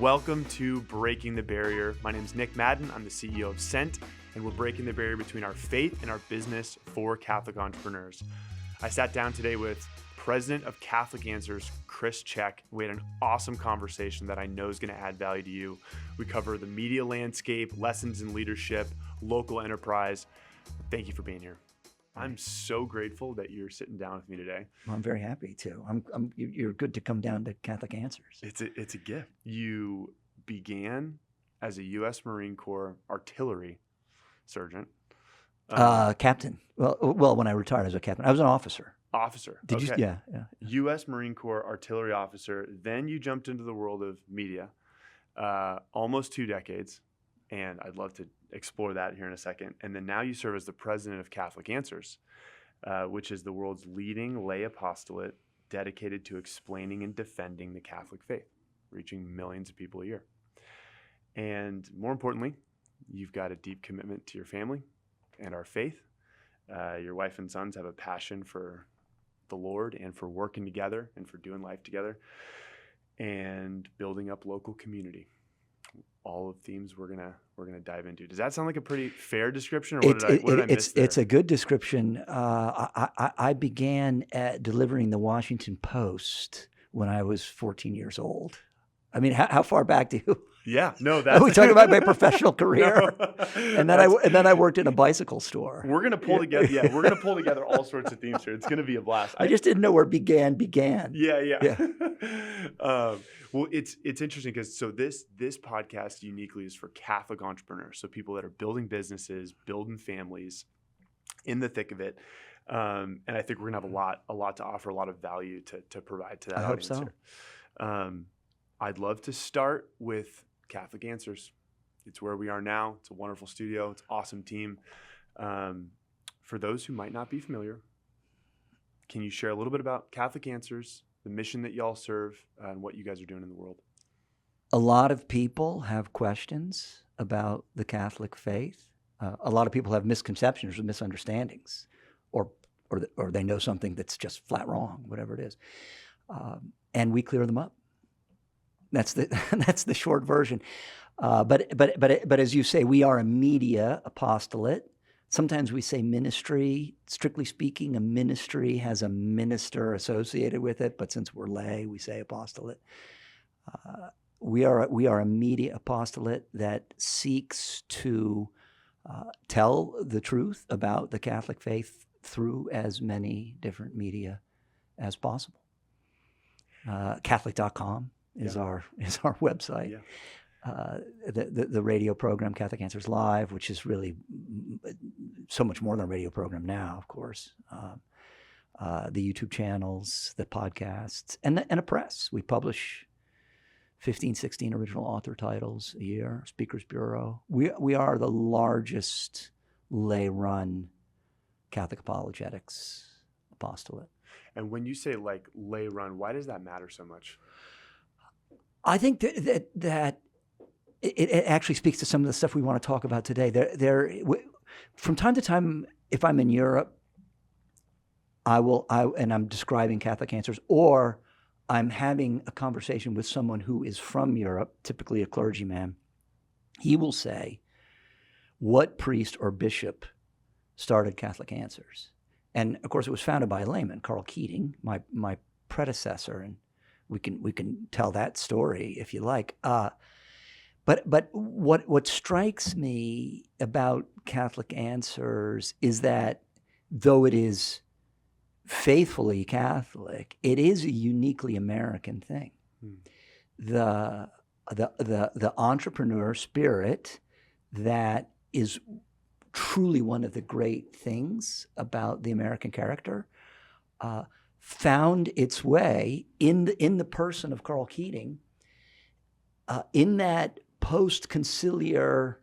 Welcome to Breaking the Barrier. My name is Nick Madden. I'm the CEO of Sent, and we're breaking the barrier between our faith and our business for Catholic entrepreneurs. I sat down today with President of Catholic Answers, Chris Check. We had an awesome conversation that I know is going to add value to you. We cover the media landscape, lessons in leadership, local enterprise. Thank you for being here. I'm so grateful that you're sitting down with me today. Well, I'm very happy to. You're good to come down to Catholic Answers. It's a gift. You began as a U.S. Marine Corps artillery sergeant. Captain. Well, when I retired as a captain, I was an officer. Officer. Did okay. you? Yeah. U.S. Marine Corps artillery officer. Then you jumped into the world of media, almost 2 decades. And I'd love to explore that here in a second. And then now you serve as the president of Catholic Answers, which is the world's leading lay apostolate dedicated to explaining and defending the Catholic faith, reaching millions of people a year. And more importantly, you've got a deep commitment to your family and our faith. Your wife and sons have a passion for the Lord and for working together and for doing life together and building up local community. All of themes we're gonna dive into. Does that sound like a pretty fair description, or what did I miss there? It's a good description. I began delivering the Washington Post when I was 14 years old. I mean, how far back do you? Yeah, no, that's... Are we talking about my professional career? No, and then I worked in a bicycle store. We're gonna pull together. Yeah, we're gonna pull together all sorts of themes here. It's gonna be a blast. I just didn't know where began. Yeah. Well, it's interesting because this podcast uniquely is for Catholic entrepreneurs, so people that are building businesses, building families, in the thick of it. And I think we're gonna have a lot to offer, a lot of value to provide to that audience. I hope so. Here. I'd love to start with Catholic Answers. It's where we are now. It's a wonderful studio. It's an awesome team. For those who might not be familiar, can you share a little bit about Catholic Answers, the mission that y'all serve, and what you guys are doing in the world? A lot of people have questions about the Catholic faith. A lot of people have misconceptions or misunderstandings, or they know something that's just flat wrong, whatever it is, and we clear them up. That's the short version. But as you say, we are a media apostolate. Sometimes we say ministry. Strictly speaking, a ministry has a minister associated with it, but since we're lay, we say apostolate. We are a media apostolate that seeks to tell the truth about the Catholic faith through as many different media as possible. Catholic.com is our website. Yeah. The radio program Catholic Answers Live, which is really so much more than a radio program now, of course. The YouTube channels, the podcasts, and a press. We publish 15, 16 original author titles a year. Speakers Bureau. We are the largest lay-run Catholic apologetics apostolate. And when you say like lay-run, why does that matter so much? I think that it actually speaks to some of the stuff we want to talk about today. From time to time, if I'm in Europe, and I'm describing Catholic Answers, or I'm having a conversation with someone who is from Europe, typically a clergyman, he will say, what priest or bishop started Catholic Answers? And of course, it was founded by a layman, Karl Keating, my predecessor, and we can tell that story if you like. But what strikes me about Catholic Answers is that though it is faithfully Catholic, it is a uniquely American thing. The entrepreneur spirit that is truly one of the great things about the American character found its way in the person of Karl Keating, in that post-conciliar,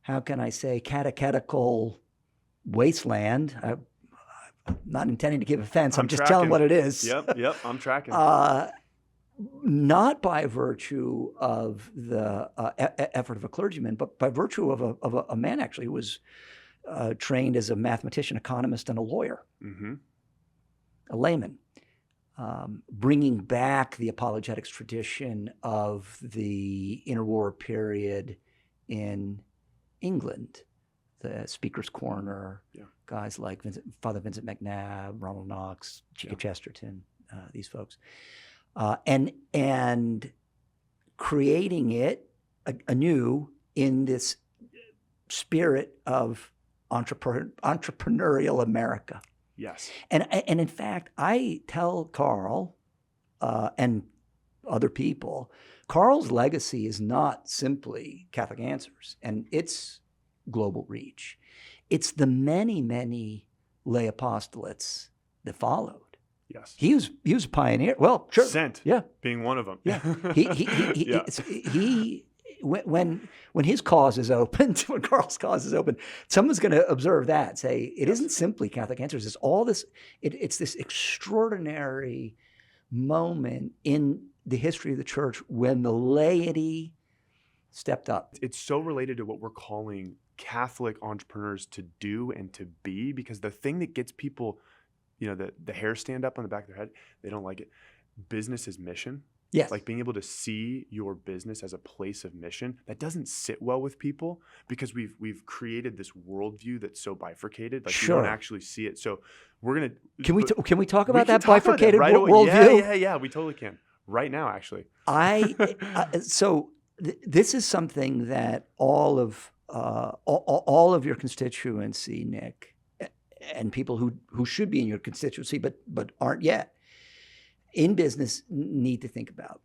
how can I say, catechetical wasteland. I'm not intending to give offense. I'm just telling what it is. Yep, I'm tracking. Not by virtue of the effort of a clergyman, but by virtue of a man actually who was trained as a mathematician, economist, and a lawyer. Mm-hmm. A layman. bringing back the apologetics tradition of the interwar period in England, the Speaker's Corner, guys like Father Vincent McNabb, Ronald Knox, Chica Chesterton, these folks, and creating it anew in this spirit of entrepreneurial America. Yes. And in fact, I tell Carl and other people, Carl's legacy is not simply Catholic Answers and its global reach. It's the many, many lay apostolates that followed. Yes. He was a pioneer. Well, sure. Sent. Yeah. Being one of them. Yeah. He when his cause is opened, when Carl's cause is open, someone's going to observe that, say it isn't simply Catholic Answers. It's all this. It's this extraordinary moment in the history of the church when the laity stepped up. It's so related to what we're calling Catholic entrepreneurs to do and to be, because the thing that gets people, the hair stand up on the back of their head, they don't like it. Business is mission. Yes. Like being able to see your business as a place of mission, that doesn't sit well with people because we've created this worldview that's so bifurcated. Like you don't actually see it. So we're gonna can we talk about that bifurcated worldview? Yeah, we totally can. Right now, actually. This is something that all of your constituency, Nick, and people who should be in your constituency but aren't yet in business need to think about.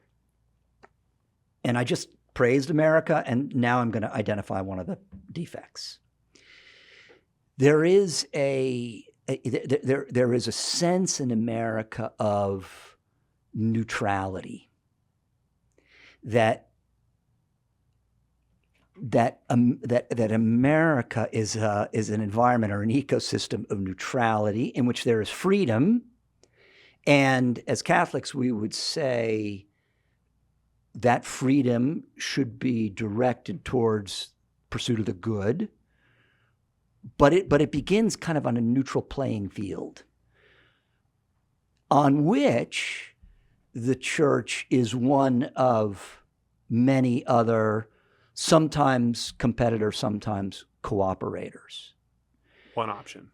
And I just praised America, and now I'm going to identify one of the defects. There is a sense in America of neutrality that America is an environment or an ecosystem of neutrality in which there is freedom. And as Catholics, we would say that freedom should be directed towards pursuit of the good, but it begins kind of on a neutral playing field on which the church is one of many other, sometimes competitors, sometimes cooperators. One option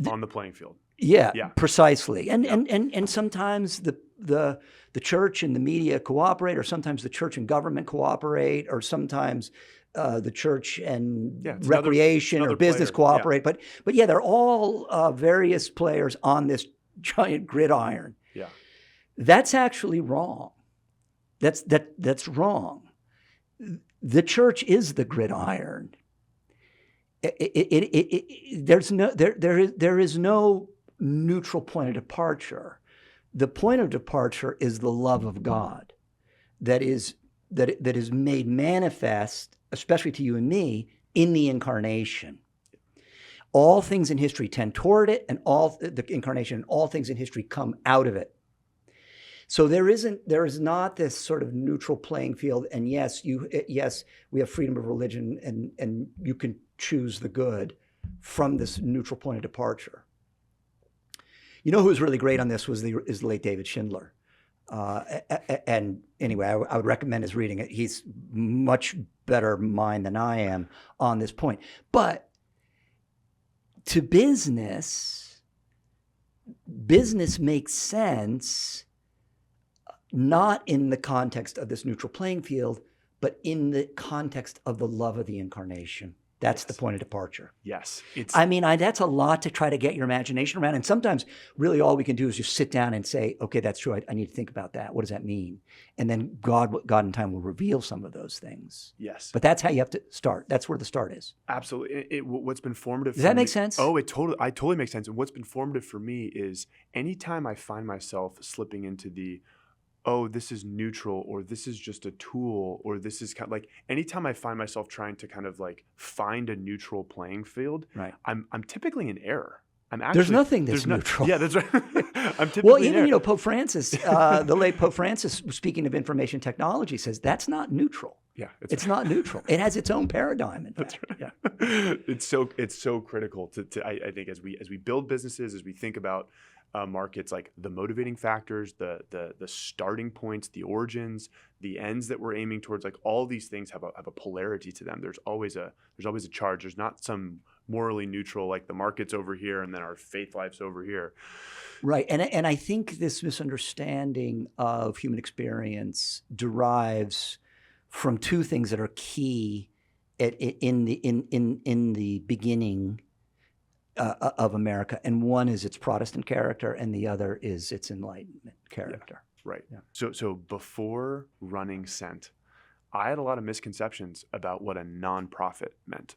on the playing field. Yeah, precisely. And sometimes the church and the media cooperate, or sometimes the church and government cooperate, or sometimes the church and recreation or business cooperate. But they're all various players on this giant gridiron. Yeah, that's actually wrong. That's wrong. The church is the gridiron. There is no neutral point of departure. The point of departure is the love of God that is made manifest, especially to you and me, in the incarnation. All things in history tend toward it, and all the incarnation, and all things in history come out of it. So there is not this sort of neutral playing field. And yes, we have freedom of religion, and you can choose the good from this neutral point of departure. You know who was really great on this is the late David Schindler. And anyway, I would recommend his reading it. He's much better mind than I am on this point. But to business makes sense not in the context of this neutral playing field, but in the context of the love of the incarnation. That's the point of departure. Yes. That's a lot to try to get your imagination around. And sometimes really all we can do is just sit down and say, okay, that's true. I need to think about that. What does that mean? And then God in time will reveal some of those things. Yes. But that's how you have to start. That's where the start is. Absolutely. What's been formative Does that make sense? Oh, it totally makes sense. And what's been formative for me is anytime I find myself slipping into the, oh, this is neutral, or this is just a tool, or this is kind of like, anytime I find myself trying to kind of like find a neutral playing field, right, I'm typically in error. There's nothing that's neutral. Yeah, that's right. I'm typically in error. Pope Francis, the late Pope Francis, speaking of information technology, says that's not neutral. Yeah, it's not neutral. It has its own paradigm. In fact, right. Yeah. It's so critical to I think as we build businesses, as we think about markets, like the motivating factors, the starting points, the origins, the ends that we're aiming towards. Like all these things have a polarity to them. There's always a charge. There's not some morally neutral, like the market's over here and then our faith life's over here. Right. And I think this misunderstanding of human experience derives from two things that are key in the beginning of America. And one is its Protestant character, and the other is its Enlightenment character. Yeah, right. Yeah. So before running Sent, I had a lot of misconceptions about what a nonprofit meant.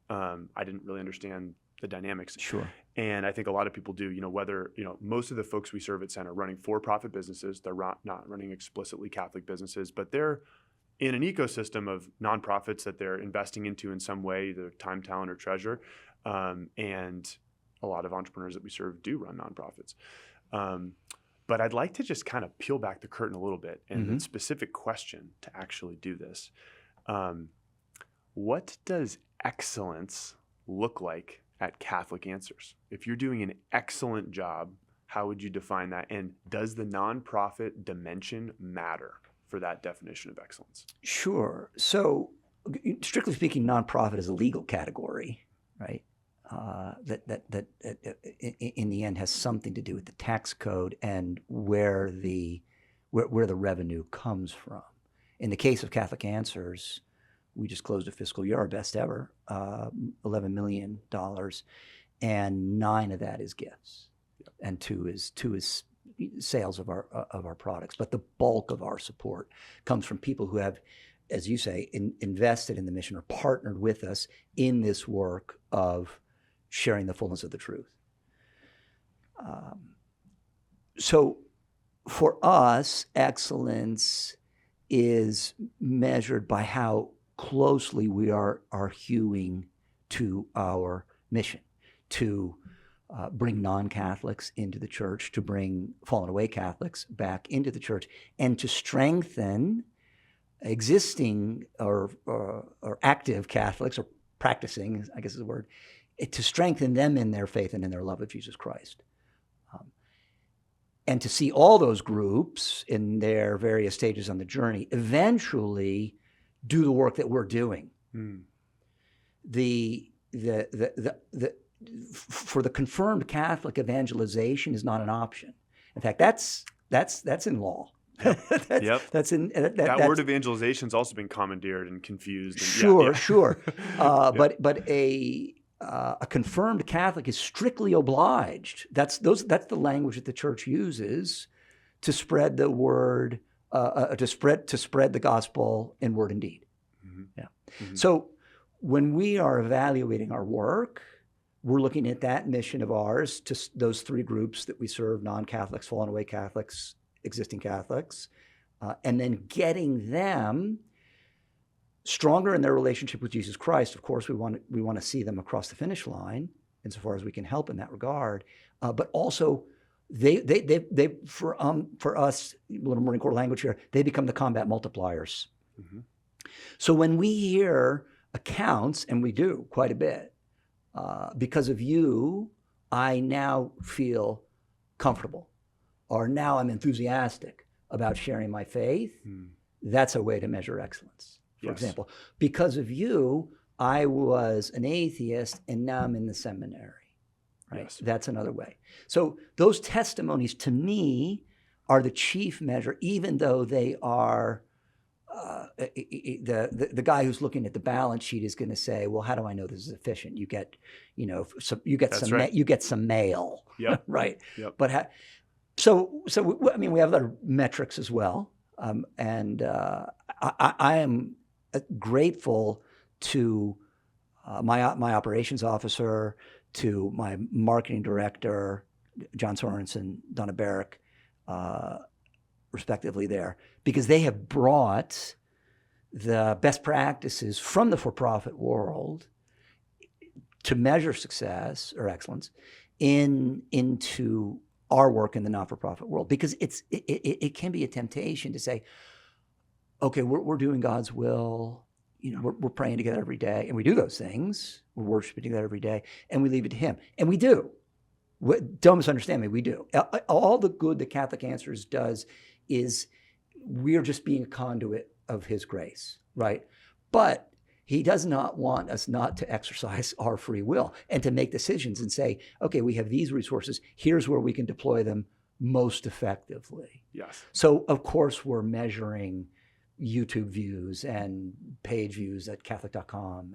I didn't really understand the dynamics. Sure. And I think a lot of people do, whether, most of the folks we serve at Sent are running for-profit businesses. They're not running explicitly Catholic businesses, but they're in an ecosystem of nonprofits that they're investing into in some way, either time, talent, or treasure. And a lot of entrepreneurs that we serve do run nonprofits. But I'd like to just kind of peel back the curtain a little bit and the specific question to actually do this. What does excellence look like at Catholic Answers? If you're doing an excellent job, how would you define that? And does the nonprofit dimension matter for that definition of excellence? Sure. So strictly speaking, nonprofit is a legal category, right? That in the end has something to do with the tax code and where the revenue comes from. In the case of Catholic Answers, we just closed a fiscal year, our best ever, $11 million, and 9 of that is gifts, and two is sales of our products. But the bulk of our support comes from people who have, as you say, invested in the mission or partnered with us in this work of sharing the fullness of the truth. So for us, excellence is measured by how closely we are hewing to our mission, to bring non-Catholics into the church, to bring fallen away Catholics back into the church, and to strengthen existing or active Catholics, or practicing, I guess is the word, to strengthen them in their faith and in their love of Jesus Christ. And to see all those groups in their various stages on the journey eventually do the work that we're doing. For the confirmed Catholic, evangelization is not an option. In fact, that's in law. That's in that word evangelization has also been commandeered and confused. And sure. But a confirmed Catholic is strictly obliged. That's the language that the church uses to spread the word, to spread the gospel in word and deed. So when we are evaluating our work, we're looking at that mission of ours to those 3 groups that we serve: non-Catholics, fallen away Catholics, existing Catholics, and then getting them stronger in their relationship with Jesus Christ. Of course, we want to see them across the finish line insofar as we can help in that regard. But also, they for us, a little Marine Corps language here, they become the combat multipliers. So when we hear accounts, and we do quite a bit, because of you, I now feel comfortable, or now I'm enthusiastic about sharing my faith. That's a way to measure excellence. For example, because of you, I was an atheist and now I'm in the seminary. Right? Yes. That's another way. So those testimonies to me are the chief measure, even though they are the guy who's looking at the balance sheet is going to say, well, how do I know this is efficient? You get, you get some mail, right? But we have other metrics as well, and I am grateful to my operations officer, to my marketing director, John Sorensen, Donna Barrick, respectively there, because they have brought the best practices from the for-profit world to measure success or excellence into our work in the not-for-profit world. Because it can be a temptation to say, okay, we're doing God's will, we're praying together every day, and we do those things, we're worshiping together every day, and we leave it to Him. And we do. Don't misunderstand me. We do. All the good that Catholic Answers does is we're just being a conduit of his grace, right? But he does not want us not to exercise our free will and to make decisions and say, okay, we have these resources. Here's where we can deploy them most effectively. Yes. So, of course, we're measuring YouTube views and page views at Catholic.com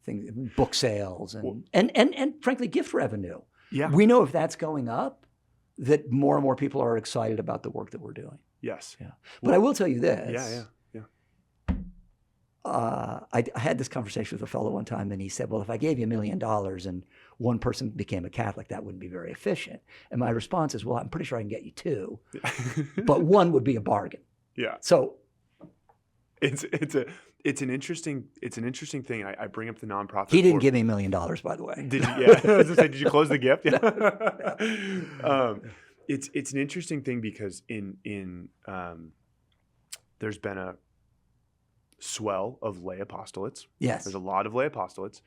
and book sales and frankly, gift revenue. Yeah. We know if that's going up, that more and more people are excited about the work that we're doing. Yes. Yeah. But I will tell you this. Yeah. I had this conversation with a fellow one time, and he said, well, if I gave you $1 million and one person became a Catholic, that wouldn't be very efficient. And my response is, well, I'm pretty sure I can get you 2, but one would be a bargain. Yeah. So it's an interesting thing. I bring up the nonprofit. He didn't give me $1 million, by the way. Did you? Yeah. I was gonna say, did you close the gift? Yeah. It's an interesting thing because there's been a swell of lay apostolates. Yes. There's a lot of lay apostolates.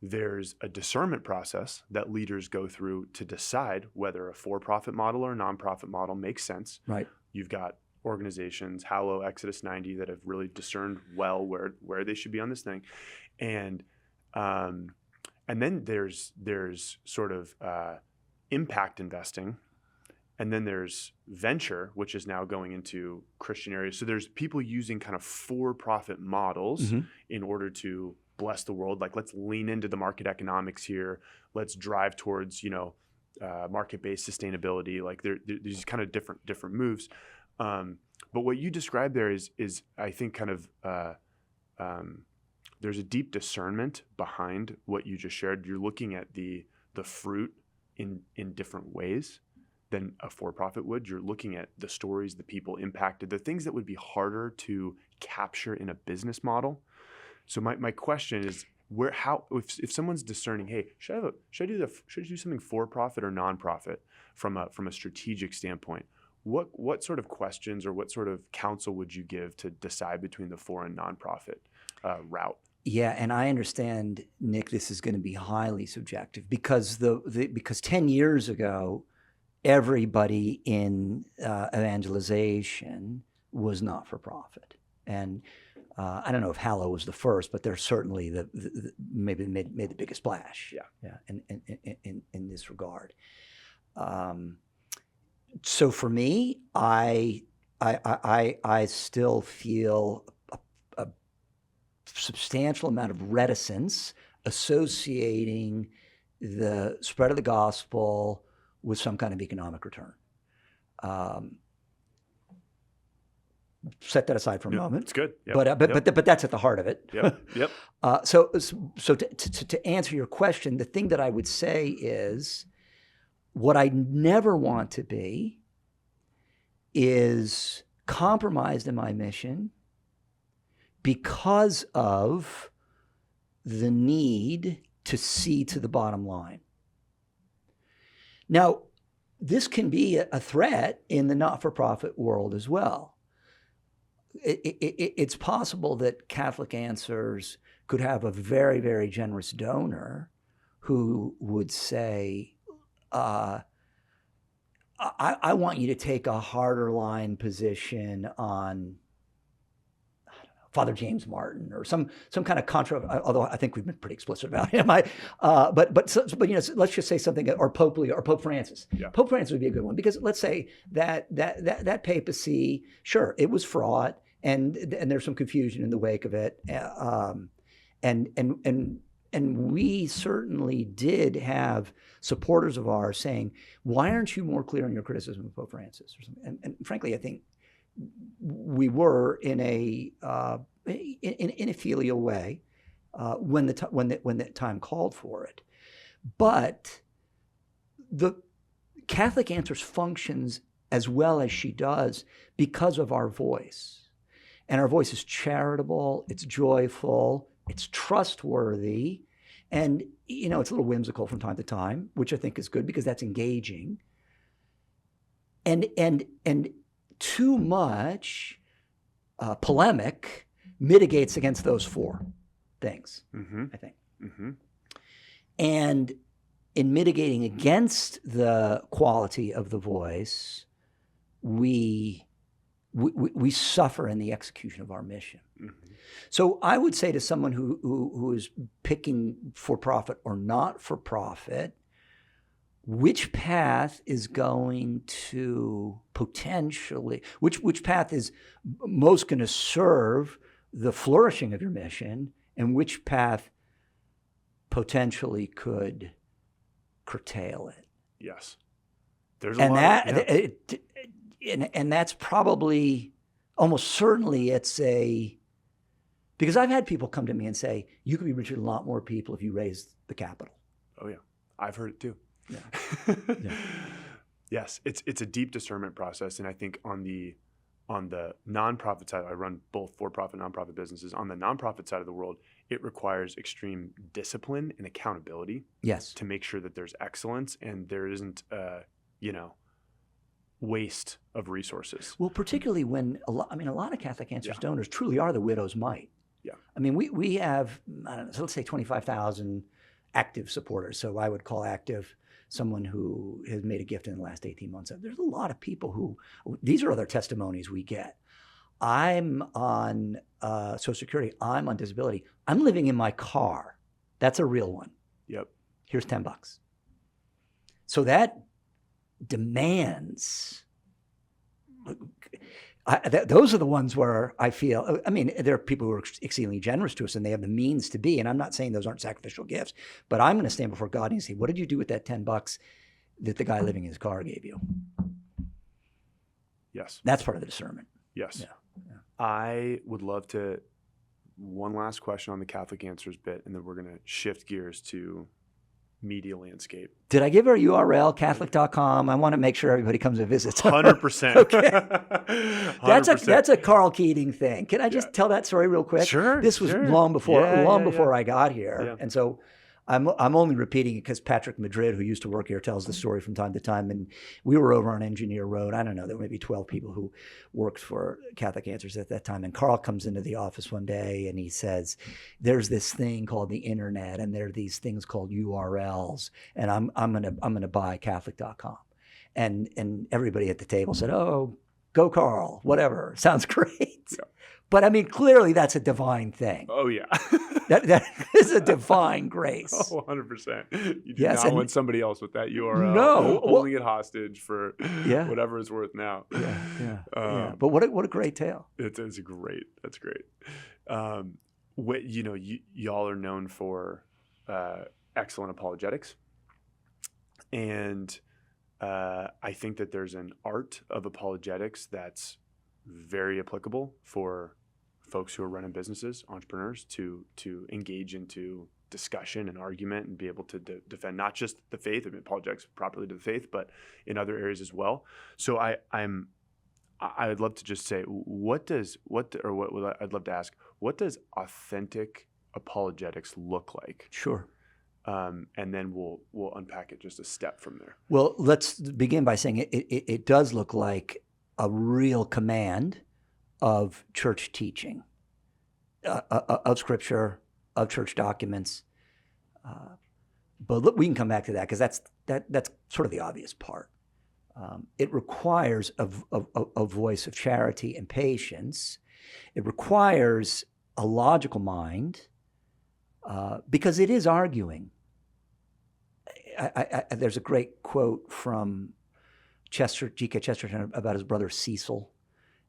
There's a discernment process that leaders go through to decide whether a for-profit model or a nonprofit model makes sense. Right. You've got organizations, Hallow, Exodus 90, that have really discerned well where they should be on this thing, and then there's sort of impact investing, and then there's venture, which is now going into Christian areas. So there's people using kind of for-profit models in order to bless the world. Like, let's lean into the market economics here. Let's drive towards market-based sustainability. Like there's kind of different moves. But what you described there is I think kind of there's a deep discernment behind what you just shared. You're looking at the fruit in different ways than a for-profit would. You're looking at the stories, the people impacted, the things that would be harder to capture in a business model. So my question is, if someone's discerning, hey, should I do something for-profit or nonprofit from a strategic standpoint? What sort of questions or what sort of counsel would you give to decide between the for and nonprofit route? Yeah, and I understand, Nick, this is going to be highly subjective because because 10 years ago, everybody in evangelization was not for profit, and I don't know if Hallow was the first, but they're certainly maybe made the biggest splash. Yeah. In this regard. So for me, I still feel a substantial amount of reticence associating the spread of the gospel with some kind of economic return. Set that aside for a moment. It's good. Yep. But that's at the heart of it. Yep. So to answer your question, the thing that I would say is, what I never want to be is compromised in my mission because of the need to see to the bottom line. Now, this can be a threat in the not-for-profit world as well. It's possible that Catholic Answers could have a very, very generous donor who would say, I want you to take a harder line position on, I don't know, Father James Martin or some kind of although I think we've been pretty explicit about him. But let's just say something, or Pope Francis. Yeah. Pope Francis would be a good one, because let's say that papacy, sure, it was fraught, and there's some confusion in the wake of it, and we certainly did have supporters of ours saying, why aren't you more clear in your criticism of Pope Francis? Or something? And frankly, I think we were in a filial way when the time called for it. But the Catholic Answers functions as well as she does because of our voice. And our voice is charitable, it's joyful, it's trustworthy, and it's a little whimsical from time to time, which I think is good because that's engaging. And too much polemic mitigates against those 4 things, I think. Mm-hmm. And in mitigating against the quality of the voice, we suffer in the execution of our mission. Mm-hmm. So I would say to someone who is picking for profit or not for profit, which path is going to potentially, which path is most going to serve the flourishing of your mission, and which path potentially could curtail it? Yes. There's a lot and that's probably, almost certainly because I've had people come to me and say, you could be reaching a lot more people if you raise the capital. Oh yeah. I've heard it too. Yeah. Yeah. Yes. It's a deep discernment process. And I think on the nonprofit side, I run both for-profit and nonprofit businesses. On the nonprofit side of the world, it requires extreme discipline and accountability. Yes. To make sure that there's excellence and there isn't, waste of resources. Well, particularly when a lot of Catholic Answers donors truly are the widow's mite. Yeah. I mean, we have, I don't know, so let's say 25,000 active supporters. So I would call active someone who has made a gift in the last 18 months. There's a lot of people who, these are other testimonies we get. I'm on Social Security. I'm on disability. I'm living in my car. That's a real one. Yep. Here's $10. So that demands, those are the ones where I feel, there are people who are exceedingly generous to us and they have the means to be, and I'm not saying those aren't sacrificial gifts, but I'm going to stand before God and say, what did you do with that $10 that the guy living in his car gave you? Yes. That's part of the discernment. Yes. Yeah. Yeah. I would love to, one last question on the Catholic Answers bit, and then we're going to shift gears to media landscape. Did I give our URL, Catholic.com? I want to make sure everybody comes and visits. 100%. Okay. 100%. That's a Carl Keating thing. Can I just tell that story real quick? Sure. This was long before I got here. Yeah. And so I'm only repeating it because Patrick Madrid, who used to work here, tells the story from time to time. And we were over on Engineer Road. I don't know, there were maybe 12 people who worked for Catholic Answers at that time. And Carl comes into the office one day and he says, there's this thing called the internet and there are these things called URLs. And I'm gonna buy Catholic.com. And everybody at the table said, oh, go Carl, whatever, sounds great. Yeah. But clearly that's a divine thing. Oh, yeah. that is a divine grace. Oh, 100%. You do not want somebody else with that URL holding it hostage for whatever it's worth now. Yeah. But what a great tale. That's great. Y'all are known for excellent apologetics. And I think that there's an art of apologetics that's very applicable for folks who are running businesses, entrepreneurs, to engage into discussion and argument and be able to defend not just the faith, apologetics properly to the faith, but in other areas as well. So I'd love to just say, I'd love to ask, what does authentic apologetics look like? Sure. And then we'll unpack it just a step from there. Well, let's begin by saying it does look like a real command of church teaching, of scripture, of church documents. But look, we can come back to that because that's sort of the obvious part. It requires a voice of charity and patience. It requires a logical mind because it is arguing. There's a great quote from G.K. Chesterton about his brother Cecil.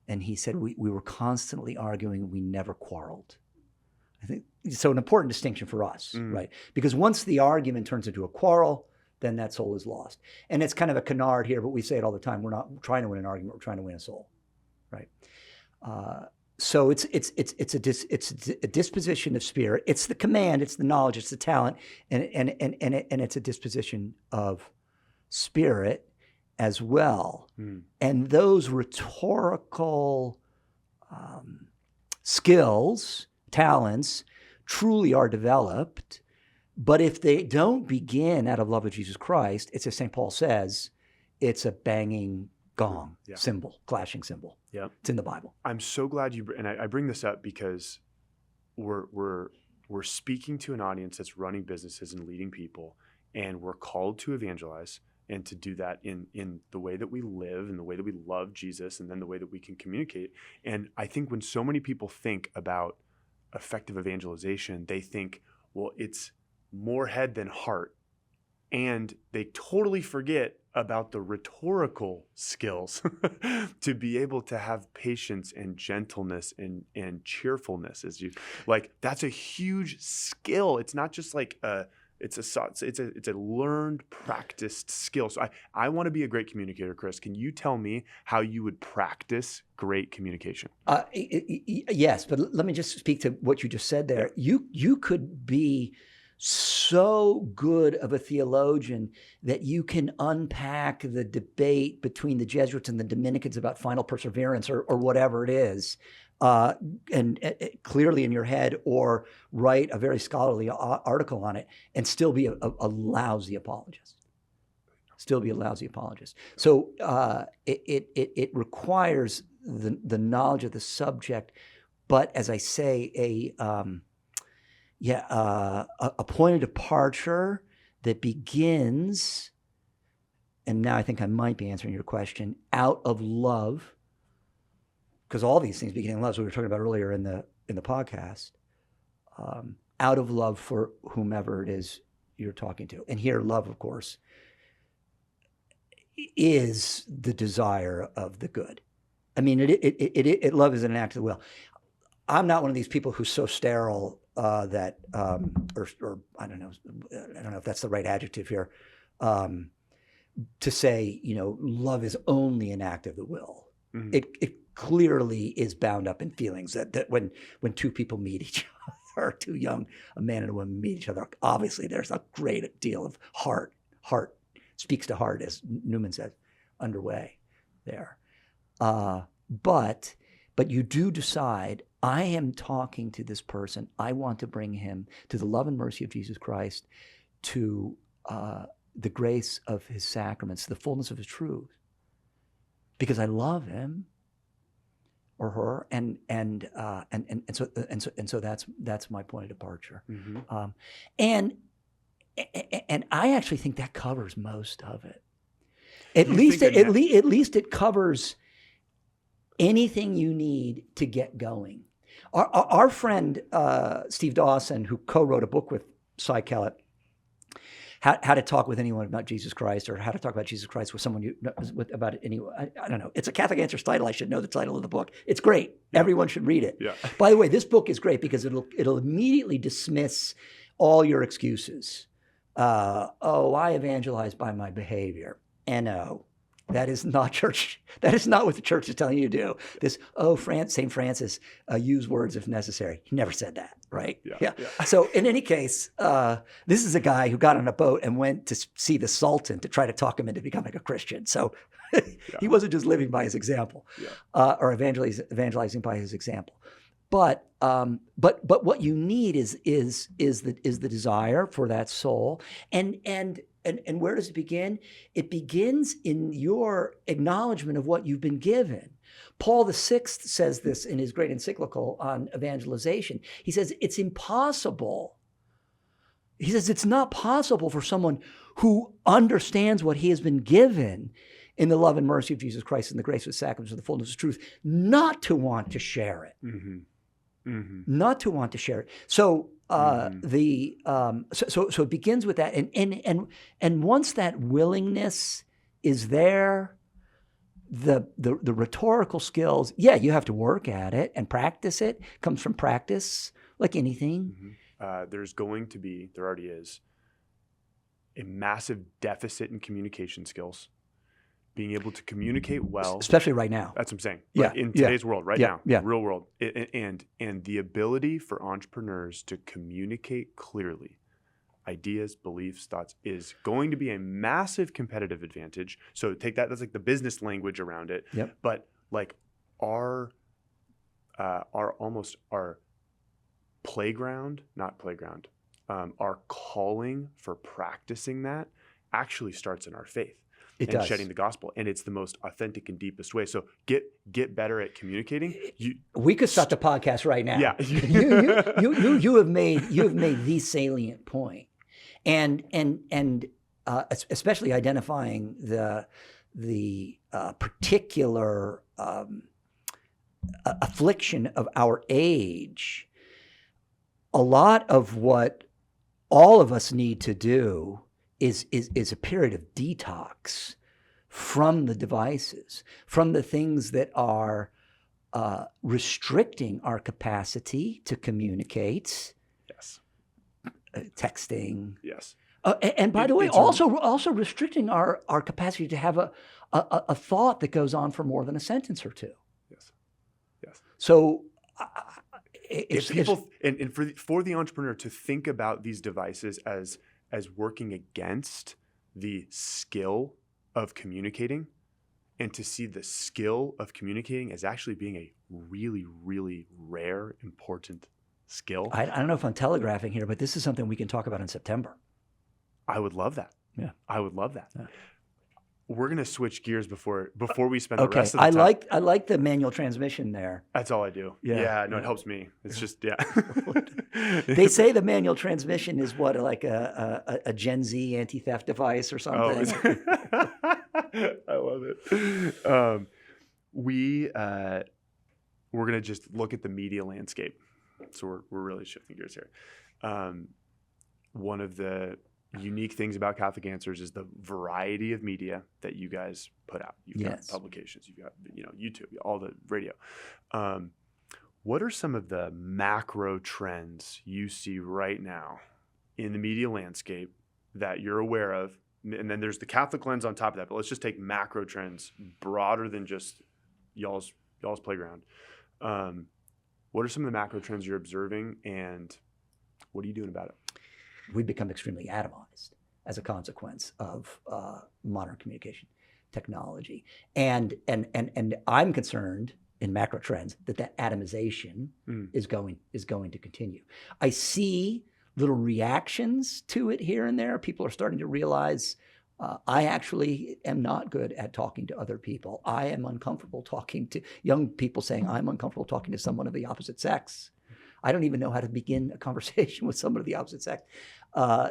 And he said, we were constantly arguing, we never quarreled. I think so. An important distinction for us, right? Because once the argument turns into a quarrel, then that soul is lost. And it's kind of a canard here, but we say it all the time. We're not trying to win an argument, we're trying to win a soul, right? So it's a disposition of spirit. It's the command, it's the knowledge, it's the talent, and it's a disposition of spirit as well. And those rhetorical skills, talents, truly are developed. But if they don't begin out of love of Jesus Christ, it's as St. Paul says, it's a banging gong cymbal, clashing cymbal. Yeah, it's in the Bible. I'm so glad and I bring this up because we're speaking to an audience that's running businesses and leading people. and we're called to evangelize and to do that in the way that we live and the way that we love Jesus and then the way that we can communicate. And I think when so many people think about effective evangelization, they think, well, it's more head than heart. And they totally forget about the rhetorical skills to be able to have patience and gentleness and cheerfulness. That's a huge skill. It's not just like it's a learned, practiced skill. So I want to be a great communicator, Chris. Can you tell me how you would practice great communication? Yes, but let me just speak to what you just said there. You could be so good of a theologian that you can unpack the debate between the Jesuits and the Dominicans about final perseverance or whatever it is, and clearly in your head, or write a very scholarly article on it and still be a lousy apologist. So it requires the knowledge of the subject, but as I say, a point of departure that begins, and now I think I might be answering your question, out of love, because all these things begin in love, as we were talking about earlier in the podcast, out of love for whomever it is you're talking to. And here, love, of course, is the desire of the good. I mean, love is an act of the will. I'm not one of these people who's so sterile that, or I don't know if that's the right adjective here, to say, love is only an act of the will. Mm-hmm. It clearly is bound up in feelings that when two people meet each other, or too young, a man and a woman meet each other, obviously there's a great deal of heart speaks to heart, as Newman says, underway there. But you do decide, I am talking to this person. I want to bring him to the love and mercy of Jesus Christ, to the grace of his sacraments, the fullness of his truth, because I love him or her, and so that's my point of departure. Mm-hmm. And I actually think that covers most of it. At least it covers anything you need to get going. Our friend Steve Dawson, who co-wrote a book with Cy Kellett, how to talk with anyone about Jesus Christ, or how to talk about Jesus Christ with someone about it anyone. I don't know. It's a Catholic Answers title. I should know the title of the book. It's great. Yeah. Everyone should read it. Yeah. By the way, this book is great because it'll immediately dismiss all your excuses. I evangelize by my behavior. No. That is not church. That is not what the church is telling you to do. This, St. Francis, use words if necessary. He never said that, right? Yeah. So in any case, this is a guy who got on a boat and went to see the Sultan to try to talk him into becoming a Christian. So he wasn't just living by his example, or evangelizing by his example. But what you need is the desire for that soul, and where does it begin? It begins in your acknowledgement of what you've been given. Paul VI says this in his great encyclical on evangelization. He says it's impossible. He says it's not possible for someone who understands what he has been given in the love and mercy of Jesus Christ and the grace of the sacraments and the fullness of truth, not to want to share it. Mm-hmm. Mm-hmm. Not to want to share it. So so it begins with that, and once that willingness is there, the rhetorical skills, you have to work at it and practice it. Comes from practice, like anything. Mm-hmm. There already is a massive deficit in communication skills. Being able to communicate well, especially right now. That's what I'm saying. In today's world, now, real world, and the ability for entrepreneurs to communicate clearly, ideas, beliefs, thoughts, is going to be a massive competitive advantage. So take that. That's like the business language around it. Yep. But like our calling for practicing that actually starts in our faith. Shedding the gospel, and it's the most authentic and deepest way. So get better at communicating. We could stop the podcast right now. Yeah, you have made the salient point, and especially identifying the particular affliction of our age. A lot of what all of us need to do is a period of detox from the devices, from the things that are restricting our capacity to communicate. Yes. Texting. Yes. And by the way, also restricting our capacity to have a thought that goes on for more than a sentence or two. Yes. Yes. So if people and for the entrepreneur to think about these devices as working against the skill of communicating, and to see the skill of communicating as actually being a really, really rare, important skill. I don't know if I'm telegraphing here, but this is something we can talk about in September. I would love that. Yeah. I would love that. Yeah. We're going to switch gears before we spend the rest of the time. I like the manual transmission there. That's all I do. Yeah. No, it helps me. It's just, They say the manual transmission is what, like a Gen Z anti-theft device or something. Oh, I love it. We're going to just look at the media landscape. So we're really shifting gears here. One of the unique things about Catholic Answers is the variety of media that you guys put out. You've got publications, you've got YouTube, all the radio. What are some of the macro trends you see right now in the media landscape that you're aware of? And then there's the Catholic lens on top of that. But let's just take macro trends broader than just y'all's playground. What are some of the macro trends you're observing, and what are you doing about it? We've become extremely atomized as a consequence of modern communication technology, and I'm concerned in macro trends that atomization is going to continue. I see little reactions to it here and there. People are starting to realize I actually am not good at talking to other people. I am uncomfortable talking to young people, saying I'm uncomfortable talking to someone of the opposite sex. I don't even know how to begin a conversation with someone of the opposite sex.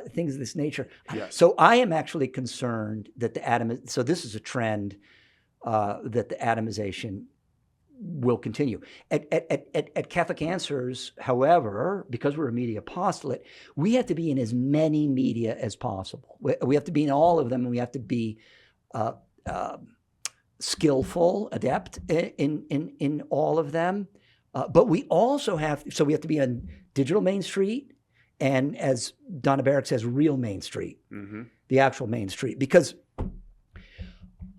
Things of this nature. Yes. So I am actually concerned that so this is a trend that the atomization will continue. At Catholic Answers, however, because we're a media apostolate, we have to be in as many media as possible. We have to be in all of them, and we have to be skillful, adept in all of them. But we also have to be on digital Main Street, and as Donna Barrick says, real Main Street, the actual Main Street, because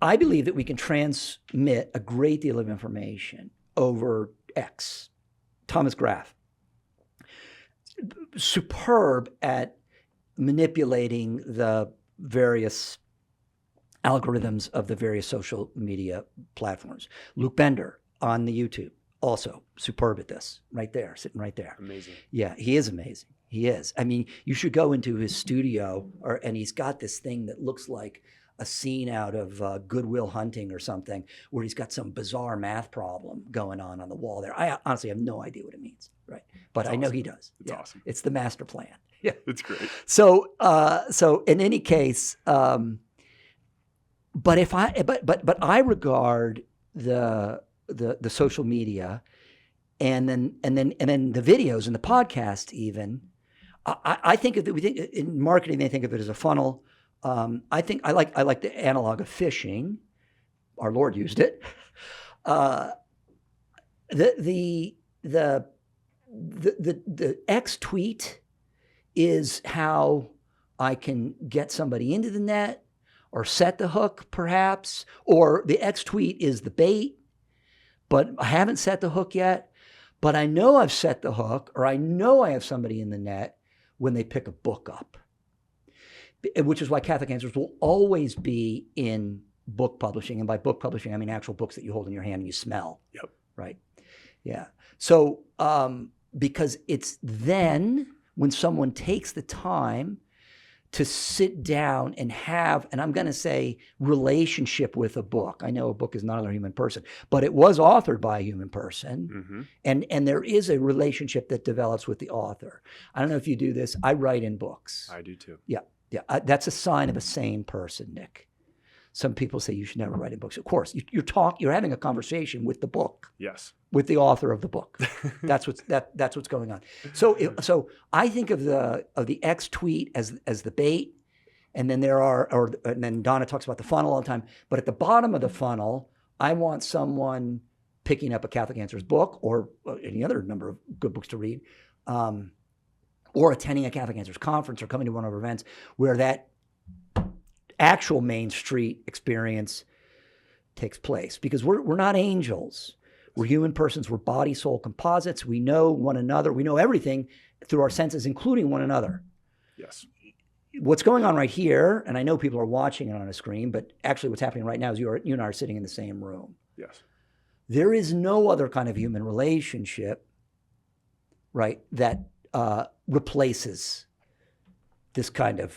I believe that we can transmit a great deal of information over X. Thomas Graff, superb at manipulating the various algorithms of the various social media platforms. Luke Bender on the YouTube, also superb at this, right there, sitting right there. Amazing. Yeah, he is amazing. He is. I mean, you should go into his studio, and he's got this thing that looks like a scene out of Good Will Hunting or something, where he's got some bizarre math problem going on the wall there. I honestly have no idea what it means, right? But I know he does. It's awesome. It's the master plan. Yeah, it's great. So in any case, but I regard the social media, and then the videos and the podcast even. I think of it, in marketing, they think of it as a funnel. I think I like the analog of fishing. Our Lord used it. The X tweet is how I can get somebody into the net or set the hook, perhaps. Or the X tweet is the bait, but I haven't set the hook yet. But I know I've set the hook, or I know I have somebody in the net when they pick a book up. Which is why Catholic Answers will always be in book publishing. And by book publishing, I mean actual books that you hold in your hand and you smell. Yep. Right? Yeah. So because it's then when someone takes the time to sit down and have, and I'm going to say, relationship with a book. I know a book is not another human person, but it was authored by a human person, and there is a relationship that develops with the author. I don't know if you do this. I write in books. I do too. Yeah. That's a sign of a sane person, Nick. Some people say you should never write in books. Of course, you're having a conversation with the book. Yes. With the author of the book. That's what's going on. So I think of the X tweet as the bait, and then and then Donna talks about the funnel all the time. But at the bottom of the funnel, I want someone picking up a Catholic Answers book or any other number of good books to read, or attending a Catholic Answers conference or coming to one of our events where that actual Main Street experience takes place. Because we're not angels. We're human persons. We're body, soul composites. We know one another. We know everything through our senses, including one another. Yes. What's going on right here, and I know people are watching it on a screen, but actually what's happening right now is you and I are sitting in the same room. Yes. There is no other kind of human relationship, right, that replaces this kind of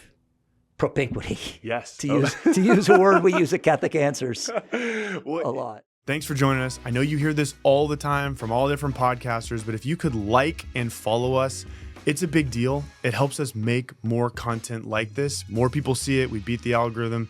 propinquity. Yes. to use a word we use at Catholic Answers a lot. Thanks for joining us. I know you hear this all the time from all different podcasters, but if you could like and follow us, it's a big deal. It helps us make more content like this. More people see it. We beat the algorithm.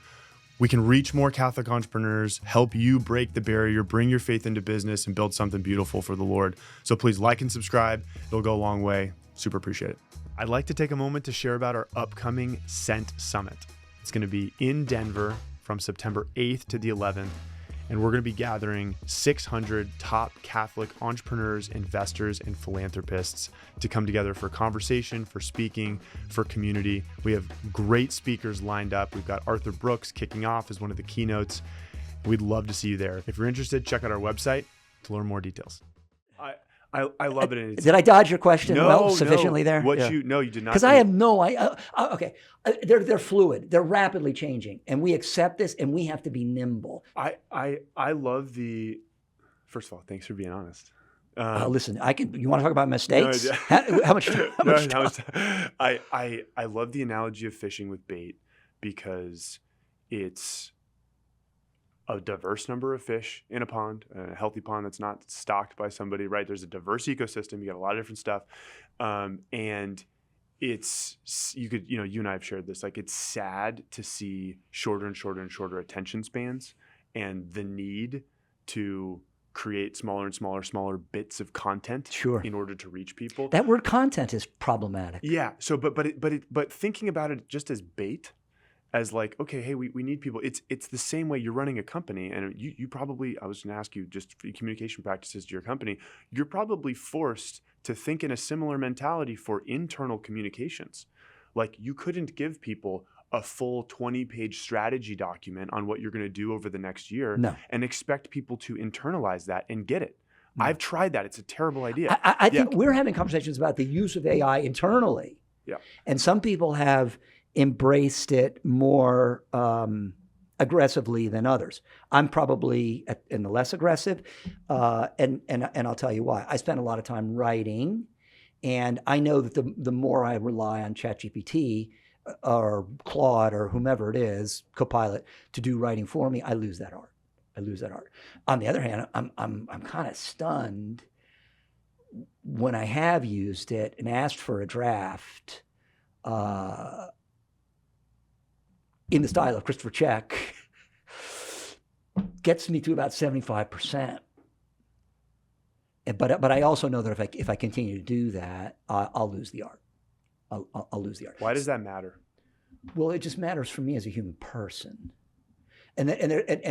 We can reach more Catholic entrepreneurs, help you break the barrier, bring your faith into business, and build something beautiful for the Lord. So please like and subscribe. It'll go a long way. Super appreciate it. I'd like to take a moment to share about our upcoming Sent Summit. It's going to be in Denver from September 8th to the 11th. And we're going to be gathering 600 top Catholic entrepreneurs, investors, and philanthropists to come together for conversation, for speaking, for community. We have great speakers lined up. We've got Arthur Brooks kicking off as one of the keynotes. We'd love to see you there. If you're interested, check out our website to learn more details. I love it. Did I dodge your question sufficiently there? No, you did not. Because I have no idea. Okay, they're fluid. They're rapidly changing, and we accept this, and we have to be nimble. I love the. First of all, thanks for being honest. Listen, you want to talk about mistakes? No, how much I love the analogy of fishing with bait because it's a diverse number of fish in a pond, a healthy pond that's not stocked by somebody, right? There's a diverse ecosystem. You got a lot of different stuff. And you and I have shared this, like it's sad to see shorter and shorter and shorter attention spans and the need to create smaller and smaller bits of content in order to reach people. That word content is problematic. Yeah. So, but thinking about it just as bait, as like, okay, hey, we need people. It's the same way you're running a company, and you probably, I was going to ask you just for communication practices to your company, you're probably forced to think in a similar mentality for internal communications. Like you couldn't give people a full 20-page strategy document on what you're going to do over the next year and expect people to internalize that and get it. No. I've tried that. It's a terrible idea. I think we're having conversations about the use of AI internally. Yeah. And some people have embraced it more aggressively than others. I'm probably in the less aggressive, and I'll tell you why. I spend a lot of time writing, and I know that the more I rely on ChatGPT or Claude or whomever it is, Copilot, to do writing for me, I lose that art. On the other hand, I'm kind of stunned when I have used it and asked for a draft. In the style of Christopher Check, gets me to about 75%. But I also know that if I continue to do that, I'll lose the art. I'll lose the art. Why does that matter? Well, it just matters for me as a human person. And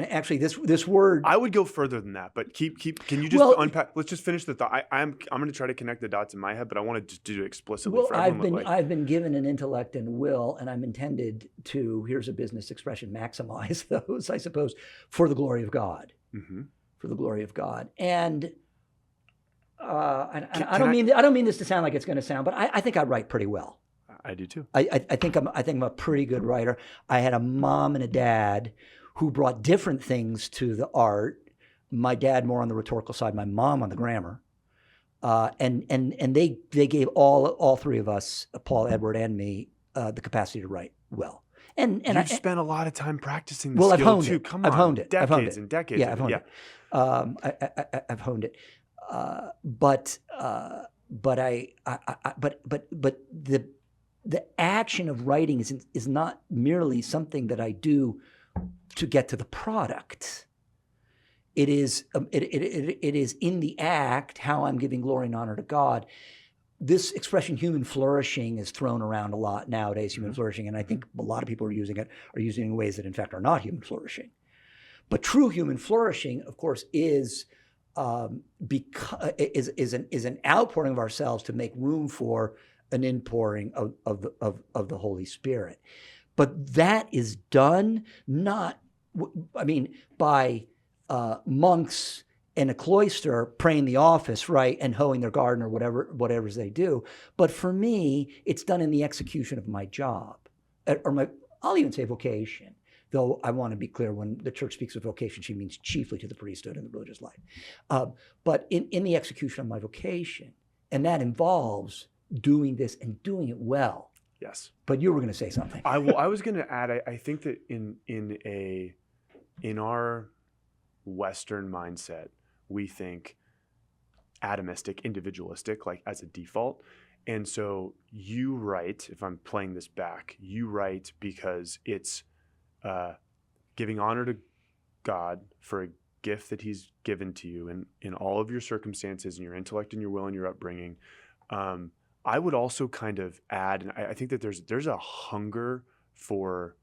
actually, this word. I would go further than that, but can you just unpack? Let's just finish the thought. I'm going to try to connect the dots in my head, but I want to just do it explicitly for everyone. I've been given an intellect and will, and I'm intended to, here's a business expression, maximize those, I suppose, for the glory of God. Mm-hmm. For the glory of God. And I don't mean this to sound like it's going to sound, but I think I write pretty well. I do too. I think I'm a pretty good writer. I had a mom and a dad who brought different things to the art. My dad more on the rhetorical side, my mom on the grammar. And they gave all three of us, Paul, Edward, and me, the capacity to write. well. And You've spent a lot of time practicing the well, skill I've honed too. it. Come I've on, honed it. decades I've honed it. and decades. Yeah, of I've it. honed it. I've honed it. But the action of writing is not merely something that I do to get to the product. It is in the act how I'm giving glory and honor to God. This expression human flourishing is thrown around a lot nowadays, human flourishing, and I think a lot of people are using it in ways that in fact are not human flourishing. But true human flourishing, of course, is an outpouring of ourselves to make room for an inpouring of the Holy Spirit. But that is done not, by monks in a cloister praying the office, right, and hoeing their garden or whatever they do. But for me, it's done in the execution of my job, or I'll even say vocation. Though I want to be clear, when the church speaks of vocation, she means chiefly to the priesthood and the religious life. But in the execution of my vocation, and that involves doing this and doing it well. Yes. But you were going to say something. I was going to add. I think that in our Western mindset, we think atomistic, individualistic, like as a default. And so you write, if I'm playing this back, you write because it's giving honor to God for a gift that he's given to you in all of your circumstances and your intellect and your will and your upbringing. I would also kind of add, and I think that there's a hunger for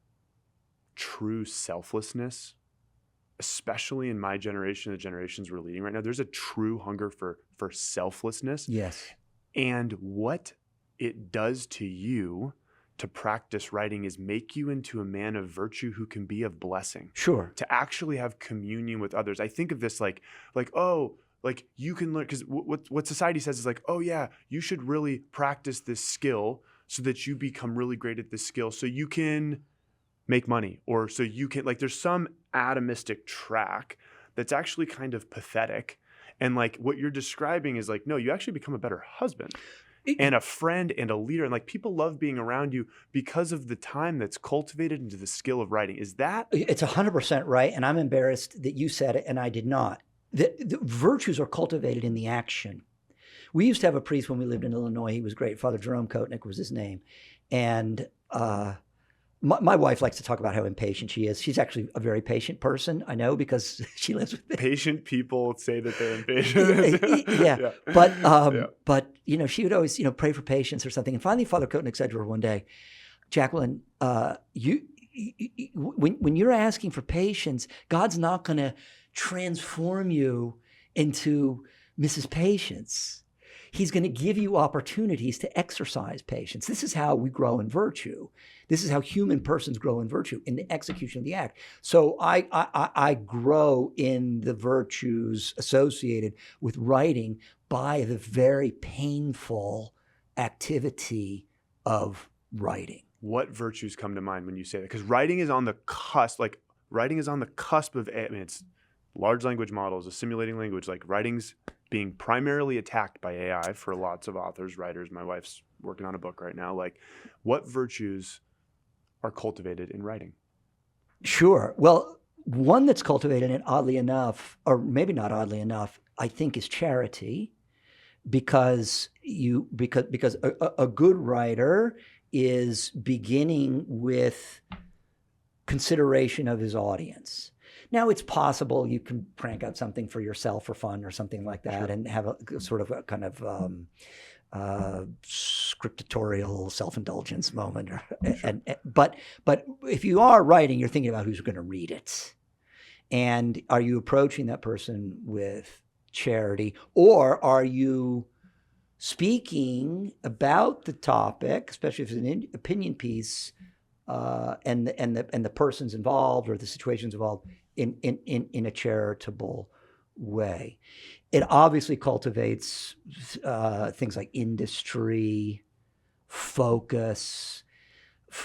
true selflessness, especially in my generation, the generations we're leading right now. There's a true hunger for selflessness. Yes. And what it does to you to practice writing is make you into a man of virtue who can be of blessing. Sure. To actually have communion with others. I think of this like you can learn, because what society says is like, oh yeah, you should really practice this skill so that you become really great at this skill so you can make money, or so you can, like, there's some atomistic track that's actually kind of pathetic. And like what you're describing is like, no, you actually become a better husband and a friend and a leader. And like people love being around you because of the time that's cultivated into the skill of writing. Is that? It's 100% right. And I'm embarrassed that you said it and I did not. The virtues are cultivated in the action. We used to have a priest when we lived in Illinois. He was great. Father Jerome Kotnick was his name. And my wife likes to talk about how impatient she is. She's actually a very patient person, I know, because she lives with me. Patient people say that they're impatient. Yeah. But she would always, pray for patience or something. And finally, Father Kotnick said to her one day, Jacqueline, when you're asking for patience, God's not going to transform you into Mrs. Patience. He's going to give you opportunities to exercise patience. This is how we grow in virtue. This is how human persons grow in virtue, in the execution of the act. So I grow in the virtues associated with writing by the very painful activity of writing. What virtues come to mind when you say that? Because writing is on the cusp, of, it's large language models, a simulating language, like writing's being primarily attacked by AI for lots of authors, writers. My wife's working on a book right now. Like, what virtues are cultivated in writing? Sure. Well, one that's cultivated, and oddly enough, or maybe not oddly enough, I think is charity, because a good writer is beginning with consideration of his audience. Now, it's possible you can crank out something for yourself for fun or something like that, and have a sort of a kind of scriptatorial self-indulgence moment. But if you are writing, you're thinking about who's going to read it. And are you approaching that person with charity, or are you speaking about the topic, especially if it's an opinion piece, and the person's involved or the situation's involved in a charitable way? It obviously cultivates things like industry, focus,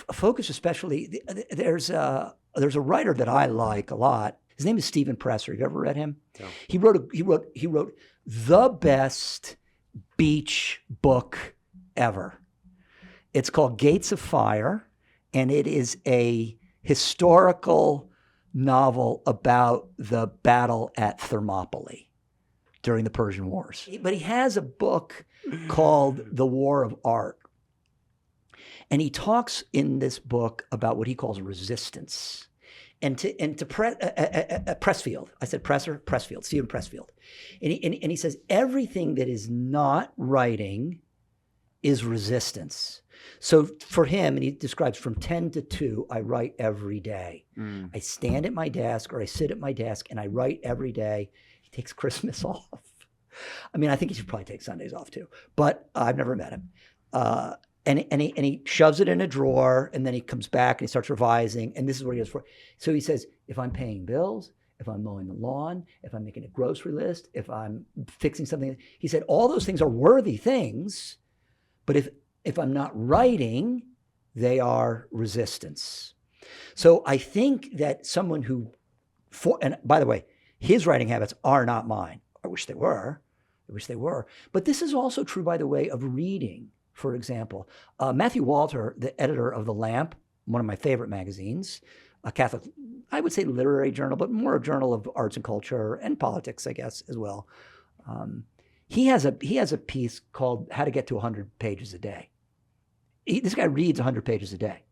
especially. There's a writer that I like a lot. His name is Stephen Presser. You ever read him? No. He wrote the best beach book ever. It's called Gates of Fire, and it is a historical novel about the battle at Thermopylae during the Persian Wars. But he has a book called The War of Art. And he talks in this book about what he calls resistance. Pressfield, I said Presser, Pressfield, Stephen Pressfield. And he says, everything that is not writing is resistance. So for him, and he describes from 10 to 2, I write every day. I stand at my desk or I sit at my desk and I write every day. He takes Christmas off. I mean, I think he should probably take Sundays off too, but I've never met him. And he shoves it in a drawer, and then he comes back and he starts revising, and this is what he does for. So he says, if I'm paying bills, if I'm mowing the lawn, if I'm making a grocery list, if I'm fixing something, he said, all those things are worthy things, but if I'm not writing, they are resistance. So I think that someone who, and by the way, his writing habits are not mine. I wish they were. But this is also true, by the way, of reading. For example, Matthew Walter, the editor of The Lamp, one of my favorite magazines, a Catholic, I would say literary journal, but more a journal of arts and culture and politics, I guess, as well. He has a piece called How to Get to 100 Pages a Day. This guy reads 100 pages a day.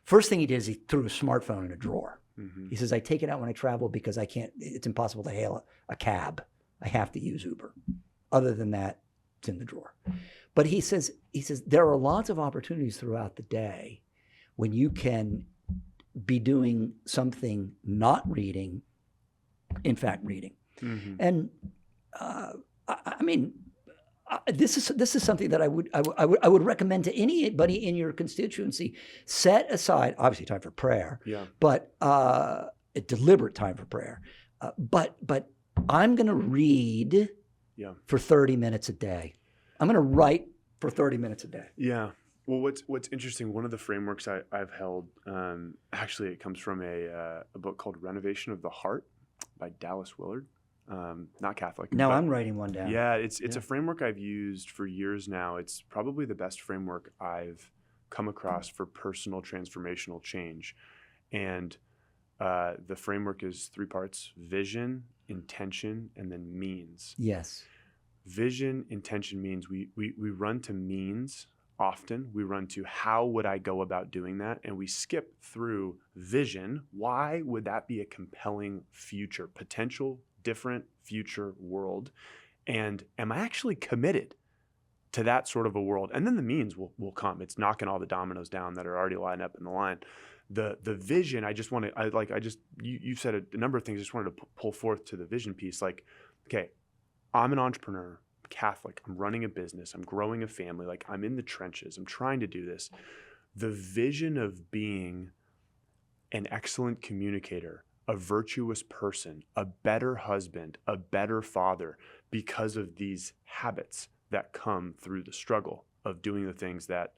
First thing he did is he threw his smartphone in a drawer. Mm-hmm. He says, I take it out when I travel because it's impossible to hail a cab. I have to use Uber. Other than that, it's in the drawer. But he says there are lots of opportunities throughout the day when you can be doing something not reading, in fact reading. Mm-hmm. And I mean, this is something that I would recommend to anybody in your constituency. Set aside, obviously, time for prayer, but a deliberate time for prayer. But I'm going to read for 30 minutes a day. I'm going to write for 30 minutes a day. Yeah. Well, what's interesting, one of the frameworks I've held, actually it comes from a book called Renovation of the Heart by Dallas Willard. Not Catholic. No, I'm writing one down. Yeah, it's a framework I've used for years now. It's probably the best framework I've come across for personal transformational change. And the framework is 3 parts: vision, intention, and then means. Yes. Vision, intention, means. We run to means often. We run to how would I go about doing that? And we skip through vision. Why would that be a compelling future, potential, different future world? And am I actually committed to that sort of a world? And then the means will come. It's knocking all the dominoes down that are already lined up in the line. The vision, you said a number of things. I just wanted to pull forth to the vision piece. Like, okay, I'm an entrepreneur, Catholic, I'm running a business, I'm growing a family, like I'm in the trenches, I'm trying to do this. The vision of being an excellent communicator, a virtuous person, a better husband, a better father, because of these habits that come through the struggle of doing the things that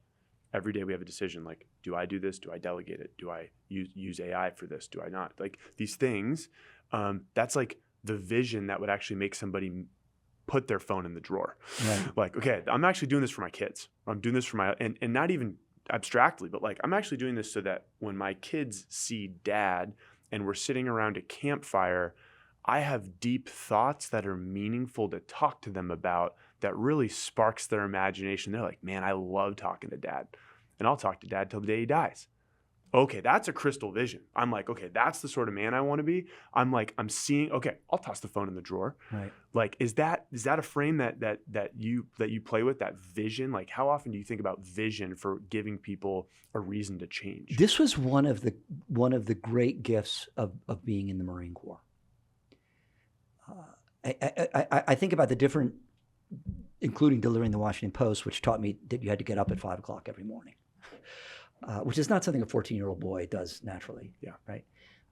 every day we have a decision, like, do I do this? Do I delegate it? Do I use AI for this? Do I not? Like these things, that's like the vision that would actually make somebody put their phone in the drawer. Right. Like, okay, I'm actually doing this for my kids. I'm doing this for my, and not even abstractly, but like, I'm actually doing this so that when my kids see dad and we're sitting around a campfire, I have deep thoughts that are meaningful to talk to them about that really sparks their imagination. They're like, man, I love talking to dad. And I'll talk to dad till the day he dies. Okay, that's a crystal vision. I'm like, okay, that's the sort of man I want to be. I'm seeing, okay, I'll toss the phone in the drawer. Right. Like, is that a frame that you play with, that vision? Like, how often do you think about vision for giving people a reason to change? This was one of the great gifts of being in the Marine Corps. I think about the different, including delivering the Washington Post, which taught me that you had to get up at 5 o'clock every morning. Which is not something a 14-year-old boy does naturally. Yeah. Right.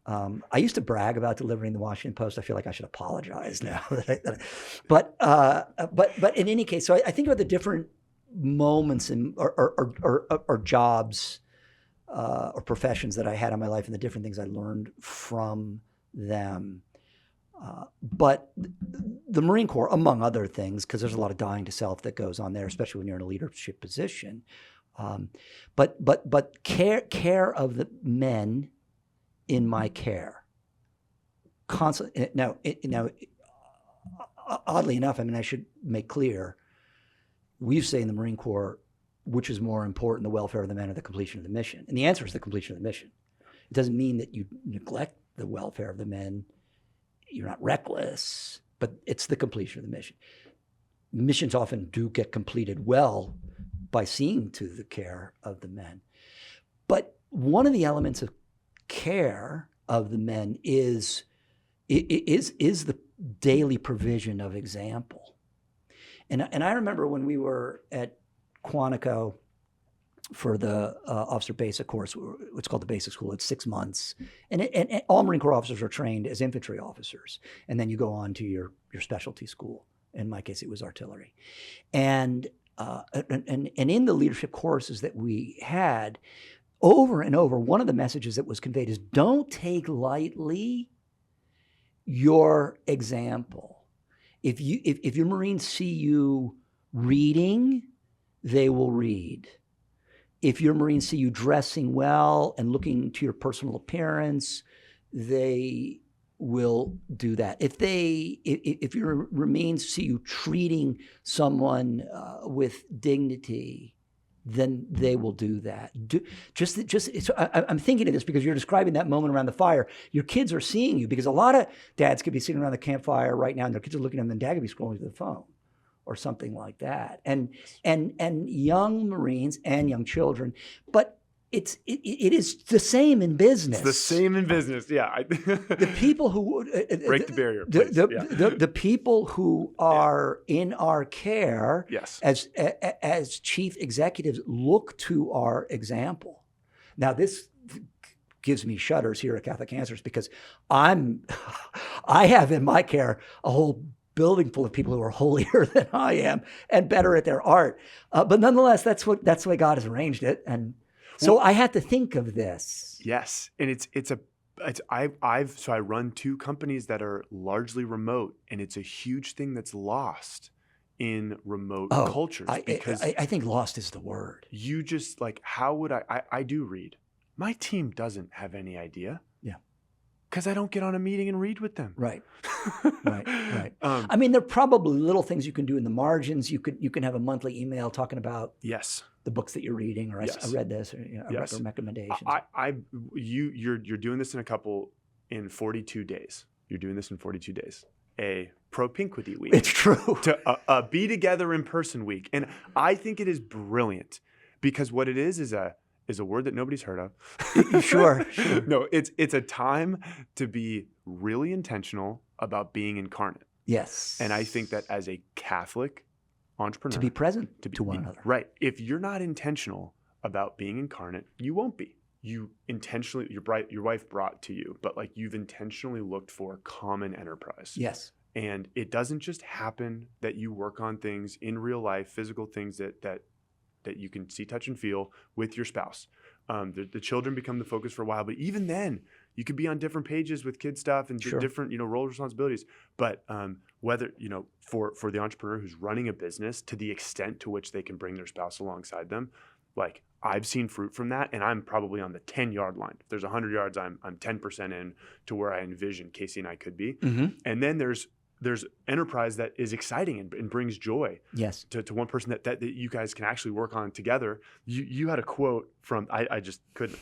I used to brag about delivering the Washington Post. I feel like I should apologize now. But in any case, so I think about the different moments or jobs or professions that I had in my life and the different things I learned from them. But the Marine Corps, among other things, because there's a lot of dying to self that goes on there, especially when you're in a leadership position. But care of the men in my care. Now, oddly enough, I mean, I should make clear, we say in the Marine Corps, which is more important, the welfare of the men or the completion of the mission? And the answer is the completion of the mission. It doesn't mean that you neglect the welfare of the men. You're not reckless, but it's the completion of the mission. Missions often do get completed well by seeing to the care of the men. But one of the elements of care of the men is the daily provision of example. And I remember when we were at Quantico for the officer basic course, it's called the basic school. It's 6 months. And all Marine Corps officers are trained as infantry officers. And then you go on to your specialty school. In my case, it was artillery. And in the leadership courses that we had, over and over, one of the messages that was conveyed is don't take lightly your example. If your Marines see you reading, they will read. If your Marines see you dressing well and looking to your personal appearance, they will do that. If your Marines see you treating someone with dignity, then they will do that. I'm thinking of this because you're describing that moment around the fire. Your kids are seeing you, because a lot of dads could be sitting around the campfire right now and their kids are looking at them, and dad could be scrolling through the phone or something like that. And young Marines and young children, but it is the same in business. It's the same in business, yeah. The people who break the barrier, please. The people who are in our care, yes, as chief executives, look to our example. Now, this gives me shudders here at Catholic Answers, because I have in my care a whole building full of people who are holier than I am and better at their art. But nonetheless, that's the way God has arranged it. And so I had to think of this. Yes, and I run 2 companies that are largely remote, and it's a huge thing that's lost in remote cultures. Because I think lost is the word. You just how would I do read? My team doesn't have any idea. Yeah. Because I don't get on a meeting and read with them. Right. Right. I mean, there are probably little things you can do in the margins. You can have a monthly email talking about the books that you're reading, or I read this, or I read some recommendations. You're doing this in 42 days. You're doing this in 42 days. A propinquity week. It's true. To a be together in person week, and I think it is brilliant, because what it is a word that nobody's heard of. Sure. No, it's a time to be really intentional about being incarnate. Yes. And I think that as a Catholic entrepreneur, to be present to one another. Right. If you're not intentional about being incarnate, you won't be. You intentionally, your wife brought to you, but you've intentionally looked for common enterprise. Yes. And it doesn't just happen that you work on things in real life, physical things that you can see, touch, and feel with your spouse. The children become the focus for a while, but even then, you could be on different pages with kid stuff and different, role responsibilities. But whether, for the entrepreneur who's running a business, to the extent to which they can bring their spouse alongside them, I've seen fruit from that, and I'm probably on the 10-yard line. If there's 100 yards, I'm 10% in to where I envision Casey and I could be. Mm-hmm. And then there's enterprise that is exciting and brings joy. Yes. To one person that you guys can actually work on together. You had a quote from, I just couldn't,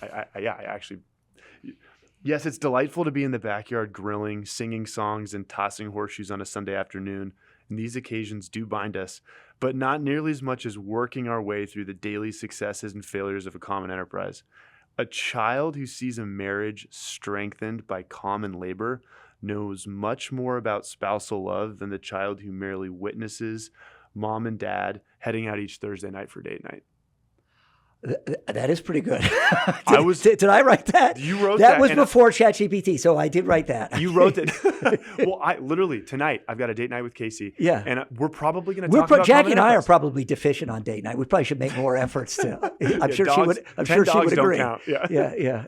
yes, it's delightful to be in the backyard grilling, singing songs, and tossing horseshoes on a Sunday afternoon. And these occasions do bind us, but not nearly as much as working our way through the daily successes and failures of a common enterprise. A child who sees a marriage strengthened by common labor knows much more about spousal love than the child who merely witnesses mom and dad heading out each Thursday night for date night. That is pretty good. Did I write that? You wrote that. That was before ChatGPT, so I did write that. You wrote it. Well, I literally tonight I've got a date night with Casey. Yeah, and we're probably going to talk about Jackie and I are probably deficient on date night. We probably should make more efforts to. I'm sure she would. I'm sure she would agree. Don't count. Yeah.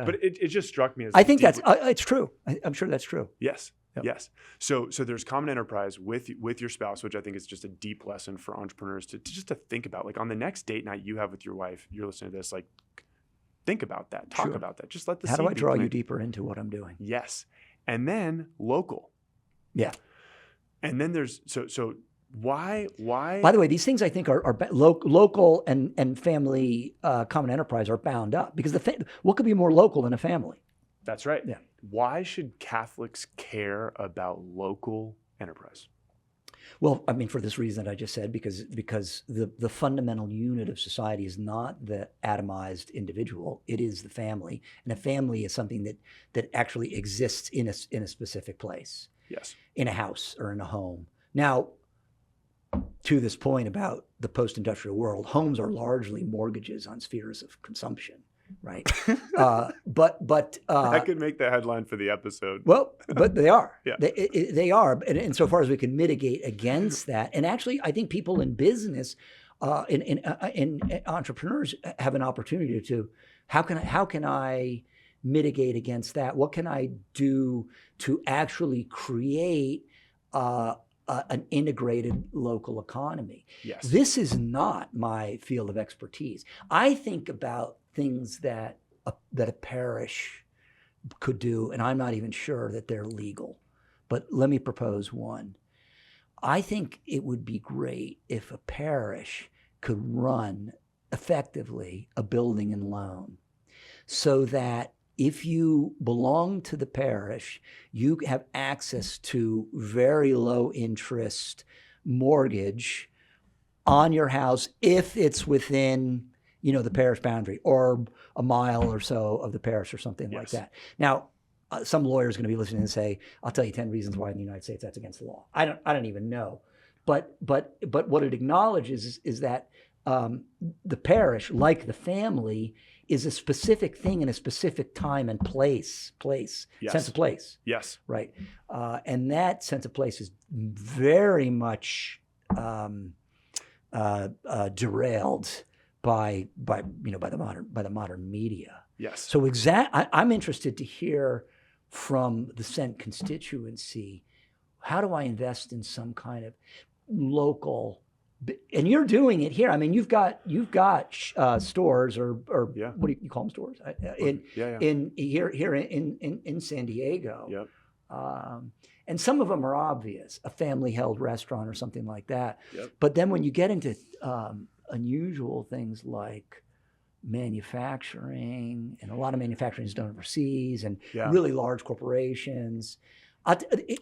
But it just struck me as I think it's true. I'm sure that's true. Yes. Yep. Yes. So there's common enterprise with your spouse, which I think is just a deep lesson for entrepreneurs to just to think about. Like on the next date night you have with your wife, you're listening to this, like think about that, talk Sure. about that. Just let the How do seed I be draw you planted. deeper into what I'm doing? Yes. And then local. Yeah. And then there's so why By the way, these things I think are local and family common enterprise are bound up because what could be more local than a family? That's right. Yeah. Why should Catholics care about local enterprise? Well, I mean, for this reason that I just said, because the fundamental unit of society is not the atomized individual; it is the family, and a family is something that actually exists in a specific place. Yes. In a house or in a home. Now, to this point about the post-industrial world, homes are largely mortgages on spheres of consumption, right? But I could make the headline for the episode. well, but they are. Yeah. They are. And insofar as we can mitigate against that, and actually, I think people in business, in entrepreneurs have an opportunity to how can I mitigate against that? What can I do to actually create an integrated local economy? Yes. This is not my field of expertise. I think about things that a parish could do, and I'm not even sure that they're legal. But let me propose one. I think it would be great if a parish could run effectively a building and loan so that if you belong to the parish, you have access to very low interest mortgage on your house if it's within, the parish boundary or a mile or so of the parish or something like that. Now, some lawyer is going to be listening and say, "I'll tell you 10 reasons why in the United States that's against the law." I don't even know, but what it acknowledges is that the parish, like the family, is a specific thing in a specific time and place, Yes. sense of place. Yes. Right. And that sense of place is very much derailed by the modern media. Yes. So I'm interested to hear from the Sent constituency, how do I invest in some kind of local? And you're doing it here. I mean, you've got stores or Yeah. what do you call them, stores in here in San Diego. Yep. And some of them are obvious, a family-held restaurant or something like that. Yep. But then when you get into unusual things like manufacturing, and a lot of manufacturing is done overseas, and really large corporations.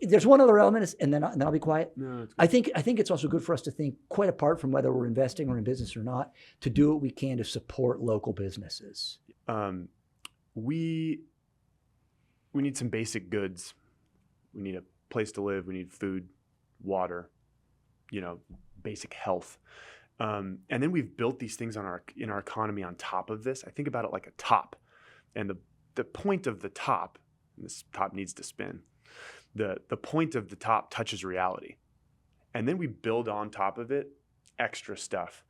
There's one other element, and then I'll be quiet. No, it's I think it's also good for us to think, quite apart from whether we're investing or in business or not, to do what we can to support local businesses. We need some basic goods. We need a place to live. We need food, water, basic health. And then we've built these things in our economy on top of this. I think about it like a top, and the point of the top, and this top needs to spin. The point of the top touches reality, and then we build on top of it extra stuff.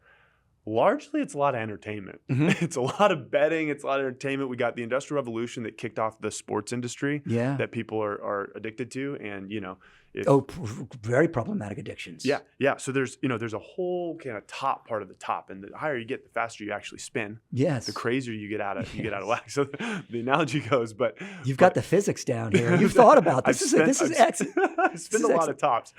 Largely, it's a lot of entertainment. Mm-hmm. It's a lot of betting. It's a lot of entertainment. We got the Industrial Revolution that kicked off the sports industry that people are addicted to, and very problematic addictions. Yeah. So there's a whole kind of top part of the top, and the higher you get, the faster you actually spin. Yes. The crazier you get out of whack. So the analogy goes, but you've got the physics down here. You've thought about this. This is excellent. I've spent a lot of tops.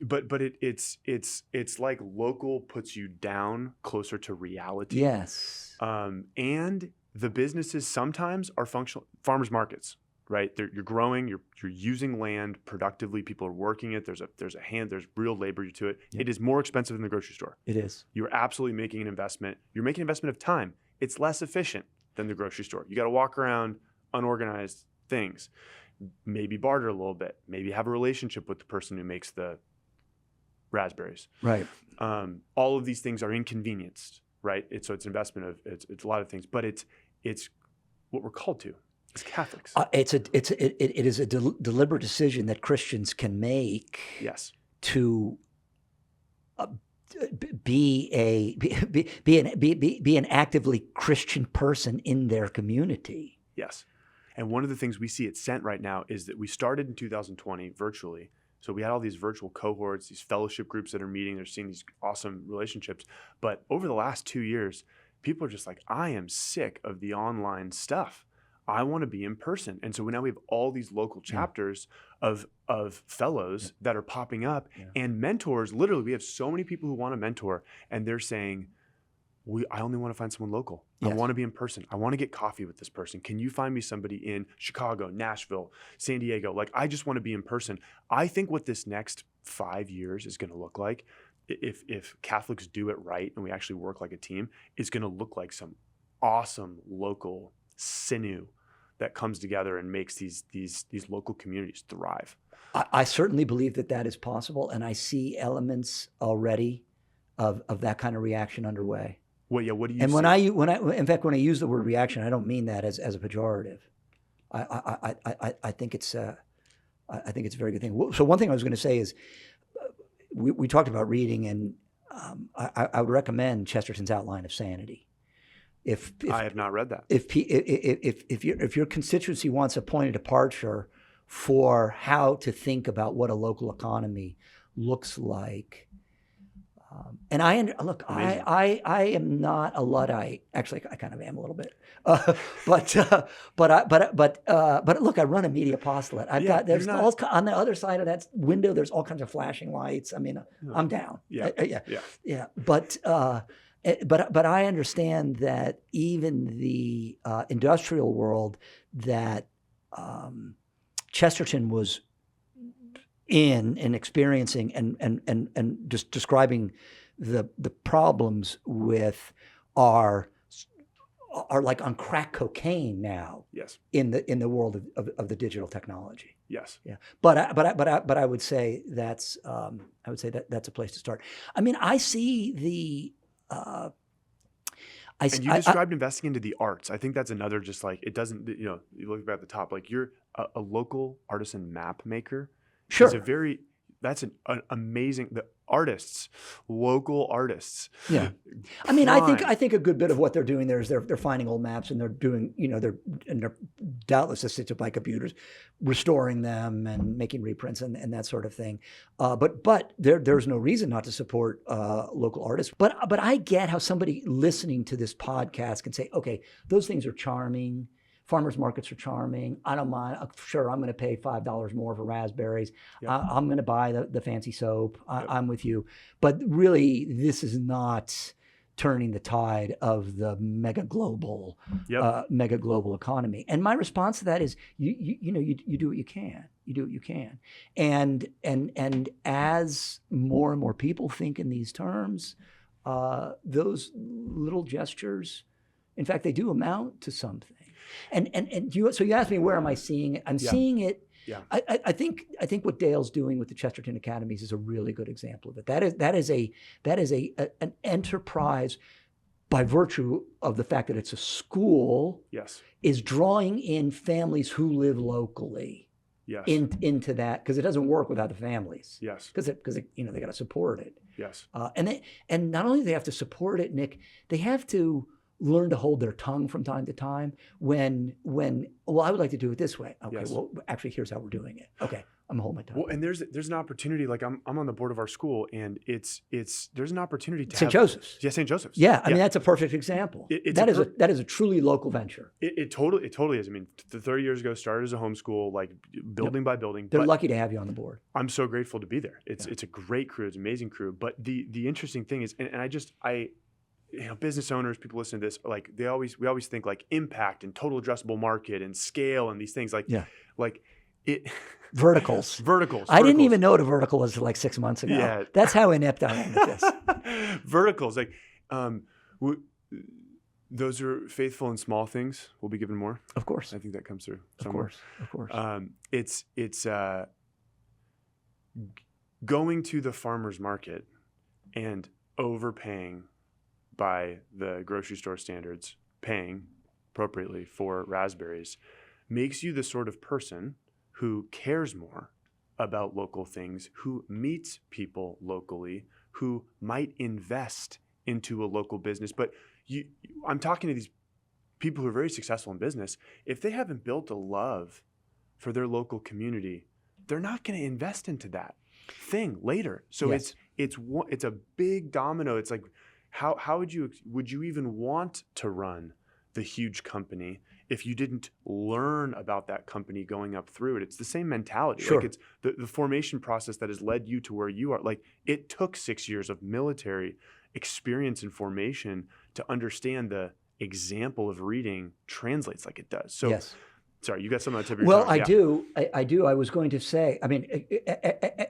But it's like local puts you down closer to reality. Yes. And the businesses sometimes are functional farmers markets, right? You're growing, you're using land productively. People are working it. There's real labor to it. Yep. It is more expensive than the grocery store. It is. You're absolutely making an investment. You're making an investment of time. It's less efficient than the grocery store. You got to walk around unorganized things. Maybe barter a little bit. Maybe have a relationship with the person who makes the raspberries. Right. All of these things are inconvenienced, right? It's investment of it's a lot of things, but it's what we're called to as Catholics. It is a deliberate decision that Christians can make. Yes. To be an actively Christian person in their community. Yes. And one of the things we see at Cent right now is that we started in 2020 virtually. So we had all these virtual cohorts, these fellowship groups that are meeting, they're seeing these awesome relationships. But over the last 2 years, people are just like, I am sick of the online stuff. I want to be in person. And so now we have all these local chapters of fellows that are popping up and mentors. Literally, we have so many people who want to mentor, and they're saying, I only want to find someone local. I want to be in person. I want to get coffee with this person. Can you find me somebody in Chicago, Nashville, San Diego? Like, I just want to be in person. I think what this next 5 years is going to look like, if Catholics do it right and we actually work like a team, is going to look like some awesome local sinew that comes together and makes these local communities thrive. I certainly believe that is possible, and I see elements already of that kind of reaction underway. Well, yeah. What do you? And see? when I use the word reaction, I don't mean that as a pejorative. I think it's a very good thing. So one thing I was going to say is, we talked about reading, and I would recommend Chesterton's Outline of Sanity. If I have not read that. If your constituency wants a point of departure for how to think about what a local economy looks like, and I am not a Luddite. Actually, I kind of am a little bit. But look, I run a media apostolate. There's on the other side of that window, there's all kinds of flashing lights. I mean, I'm down. Yeah. But I understand that even the industrial world that Chesterton was in and experiencing and just describing the problems with are like on crack cocaine now. Yes. In the world of the digital technology. Yes. Yeah. But I would say that's a place to start. I mean, I see the. And you described investing into the arts. I think that's another, just like, it doesn't, you look back at the top, like you're a local artisan map maker. Sure. That's an amazing, the artists, local artists. Yeah. I mean, I think a good bit of what they're doing there is they're finding old maps, and they're doing, they're doubtless assisted by computers, restoring them and making reprints and that sort of thing. But there's no reason not to support local artists. But I get how somebody listening to this podcast can say, okay, those things are charming. Farmers markets are charming. I don't mind. Sure, I'm going to pay $5 more for raspberries. Yep. I'm going to buy the fancy soap. I'm with you. But really, this is not turning the tide of the mega global economy. And my response to that is, you do what you can. You do what you can. And as more and more people think in these terms, those little gestures, in fact, they do amount to something. So you asked me, where am I seeing it? I'm seeing it. Yeah. I think what Dale's doing with the Chesterton Academies is a really good example of it. That is an enterprise by virtue of the fact that it's a school. Yes. Is drawing in families who live locally. Yes. Into that, because it doesn't work without the families. Yes. Because they got to support it. Yes. And not only do they have to support it, Nick, they have to learn to hold their tongue from time to time when I would like to do it this way. Okay, well, actually, here's how we're doing it. Okay, I'm gonna hold my tongue. Well, and there's an opportunity. Like I'm on the board of our school, and there's an opportunity to St. Joseph's. Yeah, St. Joseph's. Yeah, I mean that's a perfect example. That is a truly local venture. It totally is. I mean, 30 years ago, started as a homeschool, like building by building. They're lucky to have you on the board. I'm so grateful to be there. It's a great crew. It's an amazing crew. But the interesting thing is, and I business owners, people listening to this, like we always think like impact and total addressable market and scale and these things like it. Verticals. I didn't even know what a vertical was like 6 months ago. Yeah. That's how inept I am at this. Verticals, like, those are faithful in small things. Will be given more. Of course. I think that comes through somewhere. Of course. It's going to the farmer's market and overpaying by the grocery store standards, paying appropriately for raspberries, makes you the sort of person who cares more about local things, who meets people locally, who might invest into a local business. But I'm talking to these people who are very successful in business, if they haven't built a love for their local community, they're not going to invest into that thing later. So Yes. it's a big domino. It's like, how would you even want to run the huge company if you didn't learn about that company going up through it? It's the same mentality. Sure. Like it's the formation process that has led you to where you are. Like it took 6 years of military experience and formation to understand the example of reading translates like it does. So Yes. sorry, you got something on the tip of your Well, tongue. I Yeah. do. I do. I was going to say, I mean,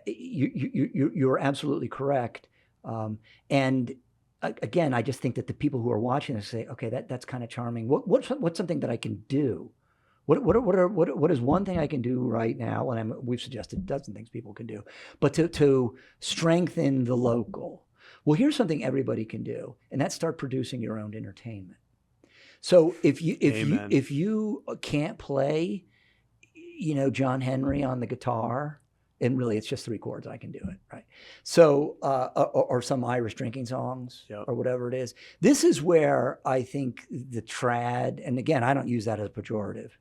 you're absolutely correct. And again, I just think that the people who are watching this say, okay, that's kind of charming. What's something that I can do? What is one thing I can do right now? And we've suggested a dozen things people can do, but to strengthen the local. Well, here's something everybody can do, and that's start producing your own entertainment. So if you can't play, John Henry on the guitar, and really it's just 3 chords, I can do it, right? So or some Irish drinking songs, Yep. or whatever it is. This is where I think the trad, and again, I don't use that as a pejorative,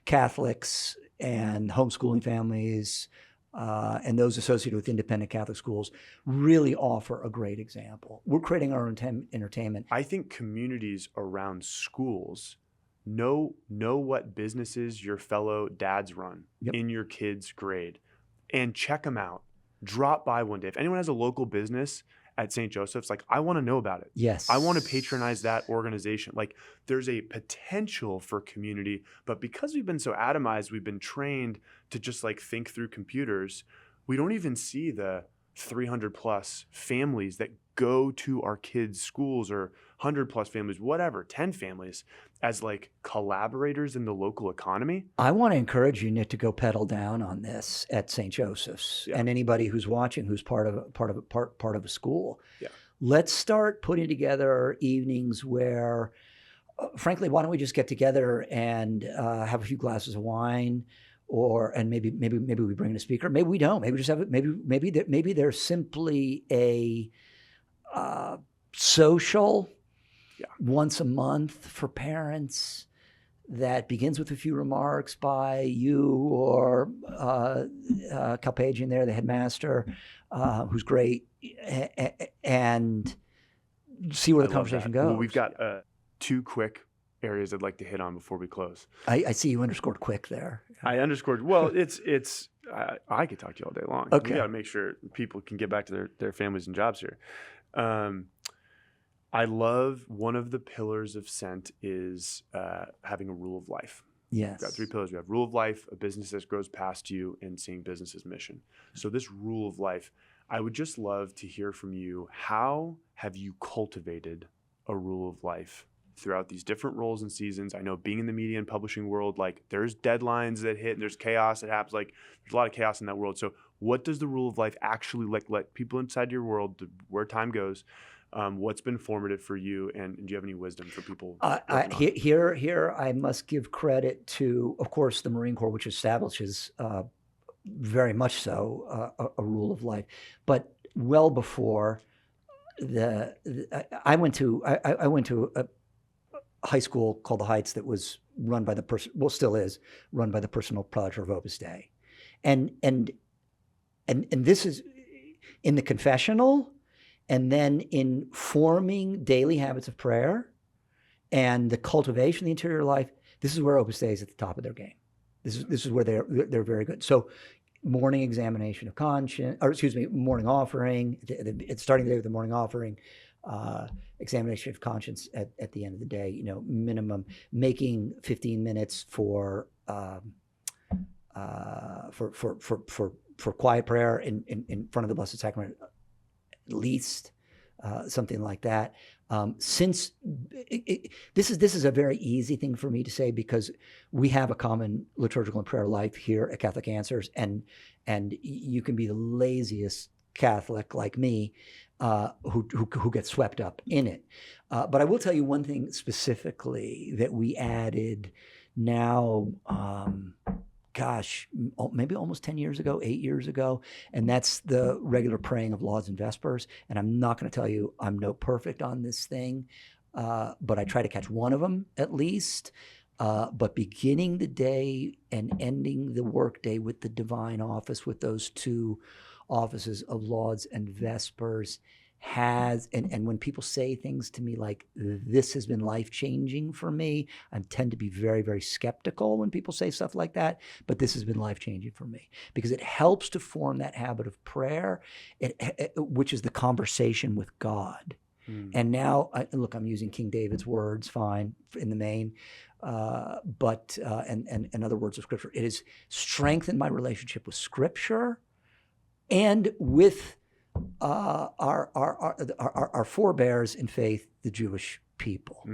Catholics and homeschooling families, and those associated with independent Catholic schools really offer a great example. We're creating our own entertainment. I think communities around schools know what businesses your fellow dads run Yep. in your kids' grade, and check them out. Drop by one day. If anyone has a local business at St. Joseph's, like, I want to know about it. Yes. I want to patronize that organization. Like, there's a potential for community, but because we've been so atomized, we've been trained to just like think through computers. We don't even see the 300 plus families that go to our kids' schools, or 100 plus families, whatever, 10 families, as like collaborators in the local economy. I want to encourage you, Nick, to go pedal down on this at St. Joseph's, Yeah. and anybody who's watching who's part of a school. Yeah. Let's start putting together evenings where, frankly, why don't we just get together and have a few glasses of wine, and maybe we bring in a speaker. Maybe we don't. Maybe we just have it. Maybe there's simply a social once a month for parents that begins with a few remarks by you or Calpagian there, the headmaster, who's great, and see where the conversation goes. Well, we've got 2 quick areas I'd like to hit on before we close. I see you underscored quick there. I underscored. Well, it's I could talk to you all day long. Okay. We got to make sure people can get back to their families and jobs here. I love one of the pillars of Sent is having a rule of life. Yes. We've got 3 pillars. We have rule of life, a business that grows past you, and seeing business as mission. So this rule of life, I would just love to hear from you. How have you cultivated a rule of life throughout these different roles and seasons? I know being in the media and publishing world, like there's deadlines that hit and there's chaos that happens. Like there's a lot of chaos in that world. So what does the rule of life actually let people inside your world, where time goes? What's been formative for you, and do you have any wisdom for people? Here, I must give credit to, of course, the Marine Corps, which establishes very much so a rule of life. But well before I went to a high school called the Heights that was run by still is run by the personal prelator of Opus Dei, and this is in the confessional. And then in forming daily habits of prayer and the cultivation of the interior life, this is where Opus Dei is at the top of their game. This is where they're very good. So morning examination of conscience, morning offering, it's starting the day with the morning offering, examination of conscience at the end of the day, minimum, making 15 minutes for quiet prayer in front of the Blessed Sacrament, at least, something like that. Since this is a very easy thing for me to say, because we have a common liturgical and prayer life here at Catholic Answers, and you can be the laziest Catholic like me who gets swept up in it. But I will tell you one thing specifically that we added now, maybe almost 10 years ago, 8 years ago, and that's the regular praying of lauds and vespers. And I'm not going to tell you I'm no perfect on this thing, but I try to catch one of them at least. But beginning the day and ending the workday with the divine office, with those two offices of lauds and vespers, and when people say things to me like, this has been life-changing for me, I tend to be very, very skeptical when people say stuff like that, but this has been life-changing for me because it helps to form that habit of prayer, which is the conversation with God. And now, look, I'm using King David's words, fine, in the main, but other words of Scripture. It has strengthened my relationship with Scripture and with our forebears in faith, the Jewish people.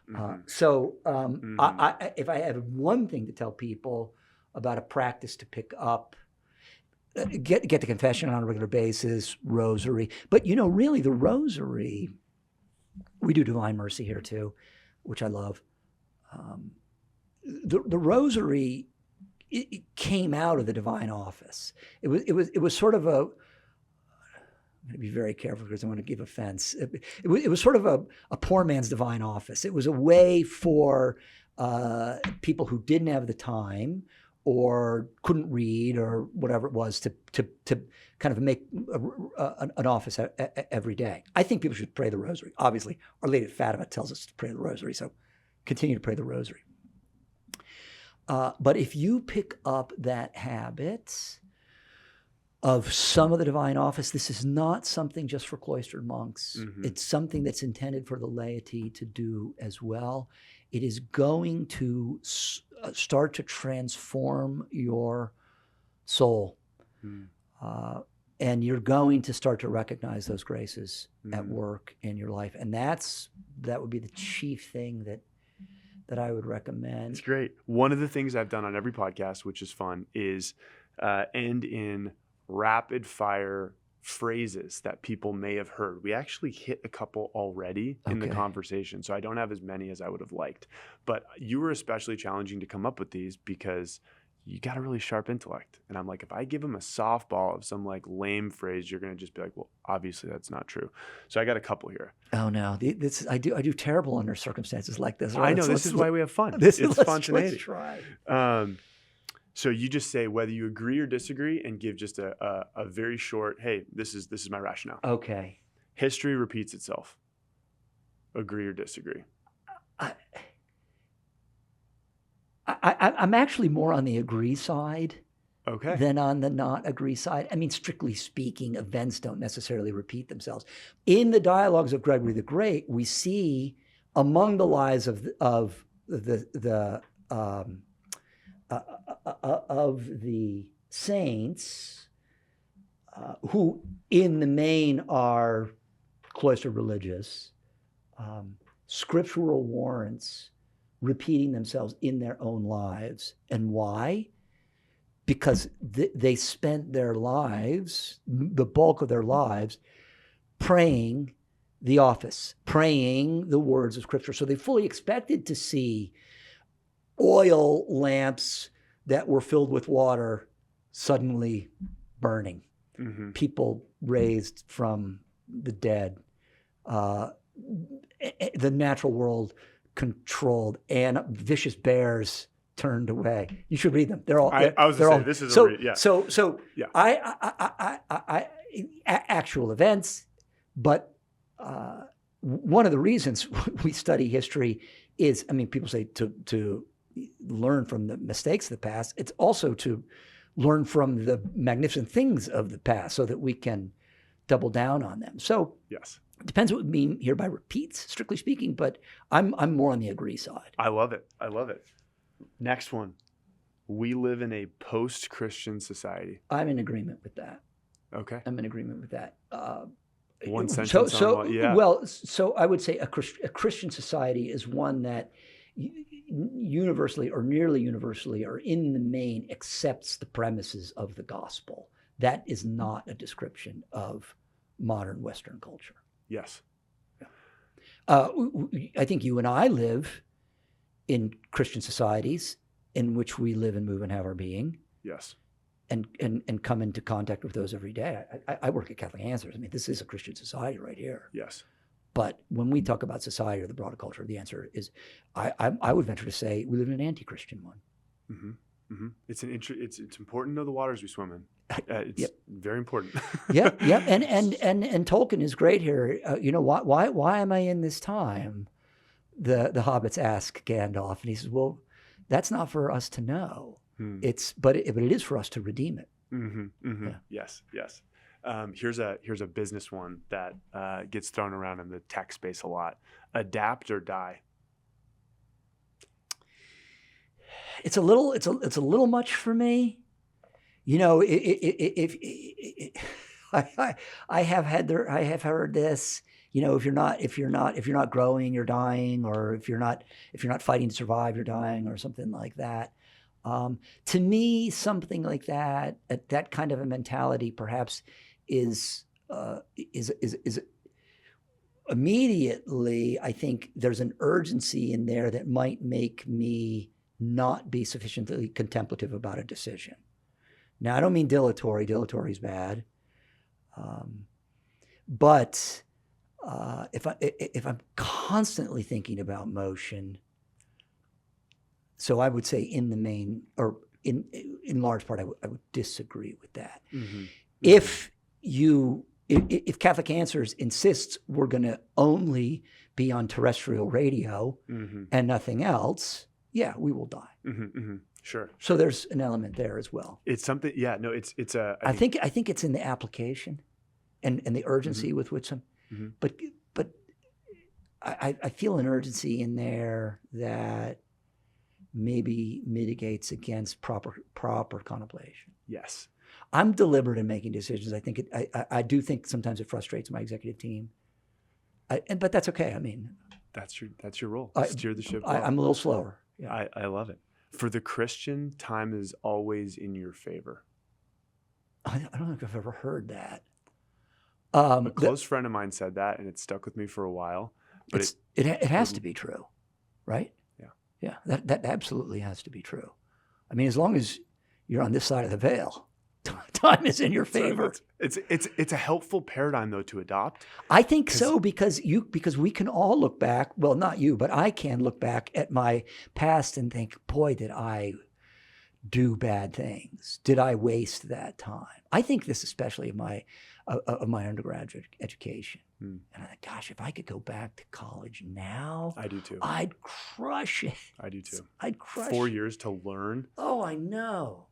If I had one thing to tell people about a practice to pick up, get to confession on a regular basis, rosary. But really the rosary, we do Divine Mercy here too, which I love. The rosary, it came out of the divine office. It was sort of a, I'm going to be very careful because I want to give offense. It was sort of a poor man's divine office. It was a way for people who didn't have the time or couldn't read or whatever it was to kind of make an office every day. I think people should pray the rosary. Obviously, Our Lady of Fatima tells us to pray the rosary, so continue to pray the rosary. But if you pick up that habit of some of the divine office, this is not something just for cloistered monks. It's something that's intended for the laity to do as well. It is going to start to transform your soul. And you're going to start to recognize those graces at work in your life. And that would be the chief thing that I would recommend. It's great. One of the things I've done on every podcast, which is fun, is end in rapid fire phrases that people may have heard. We actually hit a couple already in the conversation, so I don't have as many as I would have liked. But you were especially challenging to come up with these because you got a really sharp intellect. And I'm like, if I give them a softball of some like lame phrase, you're going to just be like, well, obviously that's not true. So I got a couple here. Oh no, I do terrible under circumstances like this. I know, this is why we have fun. It's spontaneity. Let's try. So you just say whether you agree or disagree and give just a very short, hey, this is my rationale. Okay. History repeats itself. Agree or disagree? I'm actually more on the agree side than on the not agree side. I mean, strictly speaking, events don't necessarily repeat themselves. In the dialogues of Gregory the Great, we see among the lives of the saints, who in the main are cloistered religious, scriptural warrants repeating themselves in their own lives. And why? Because they spent their lives, the bulk of their lives, praying the office, praying the words of Scripture. So they fully expected to see oil lamps that were filled with water suddenly burning, people raised from the dead, the natural world controlled, and vicious bears turned away. You should read them. They're all. I was going to say this is a read, yeah. So yeah. I actual events, but one of the reasons we study history is, I mean, people say to learn from the mistakes of the past. It's also to learn from the magnificent things of the past so that we can double down on them. So yes. It depends what we mean here by repeats, strictly speaking, but I'm more on the agree side. I love it. Next one. We live in a post-Christian society. I'm in agreement with that. Okay. I'm in agreement with that. One sentence on what, yeah. Well, so I would say a Christian society is one that universally or nearly universally or in the main accepts the premises of the gospel. That is not a description of modern Western culture. Yes. I think you and I live in Christian societies in which we live and move and have our being. Yes. And come into contact with those every day. I work at Catholic Answers. I mean, this is a Christian society right here. Yes. But when we talk about society or the broader culture, the answer is, I would venture to say we live in an anti-Christian one. Mm-hmm. Mm-hmm. It's important to know the waters we swim in. It's Yep. very important. Yep. And Tolkien is great here. Why am I in this time? The hobbits ask Gandalf, and he says, well, that's not for us to know. But it is for us to redeem it. Mm-hmm. Mm-hmm. Yeah. Yes. Here's a business one that gets thrown around in the tech space a lot. Adapt or die. It's a little much for me. If I have heard this. If you're not growing, you're dying, or if you're not fighting to survive, you're dying, or something like that. To me, something like that, that kind of a mentality, perhaps, is immediately. I think there's an urgency in there that might make me not be sufficiently contemplative about a decision. Now, I don't mean dilatory. Dilatory is bad, but if I'm constantly thinking about motion, so I would say in the main, or in large part, I would disagree with that. Mm-hmm. If Catholic Answers insists we're going to only be on terrestrial radio and nothing else, yeah, we will die. Sure. So there's an element there as well. It's something. Yeah. No. It's a. I think it's in the application, and the urgency with which some. But I feel an urgency in there that maybe mitigates against proper contemplation. Yes. I'm deliberate in making decisions. I do think sometimes it frustrates my executive team, but that's okay. I mean, that's your role. Steer the ship. I'm a little slower. Yeah. I love it. For the Christian, time is always in your favor. I don't think I've ever heard that. A close friend of mine said that, and it stuck with me for a while. But it has to be true, right? Yeah. That absolutely has to be true. I mean, as long as you're on this side of the veil, time is in your favor. It's a helpful paradigm though to adopt. I think so, because we can all look back. Well, not you, but I can look back at my past and think, boy, did I do bad things? Did I waste that time? I think this especially of my undergraduate education. And I think, gosh, if I could go back to college now, I do too. I'd crush it. I do too. I'd crush 4 years to learn. Oh, I know.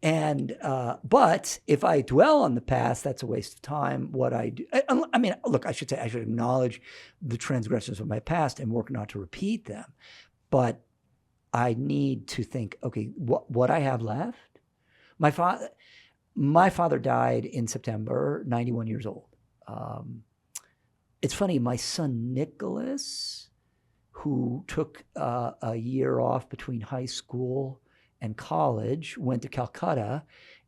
And but if I dwell on the past, that's a waste of time. What I do, I mean, look, I should acknowledge the transgressions of my past and work not to repeat them. But I need to think, okay, what I have left. My father died in September, 91 years old. It's funny, my son Nicholas, who took a year off between high school and college, went to Calcutta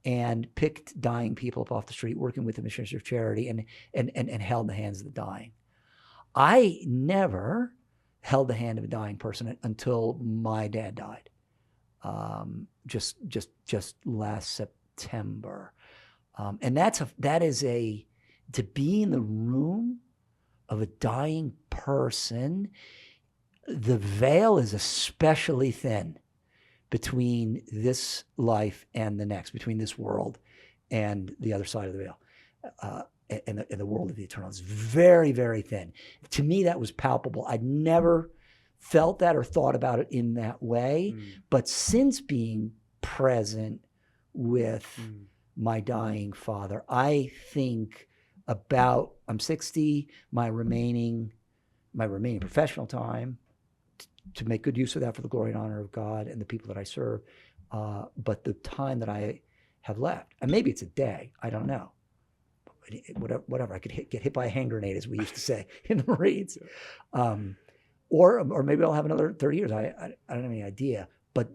and picked dying people up off the street, working with the Missionaries of Charity, and held the hands of the dying. I never held the hand of a dying person until my dad died, just last September. And that is to be in the room of a dying person. The veil is especially thin between this life and the next, between this world and the other side of the veil, and the world of the eternal. It's very, very thin. To me, that was palpable. I'd never felt that or thought about it in that way. But since being present with my dying father, I think about, I'm 60, my remaining professional time, to make good use of that for the glory and honor of God and the people that I serve. But the time that I have left, and maybe it's a day, I don't know. Whatever, I could get hit by a hand grenade, as we used to say in the Marines. Or maybe I'll have another 30 years. I don't have any idea. But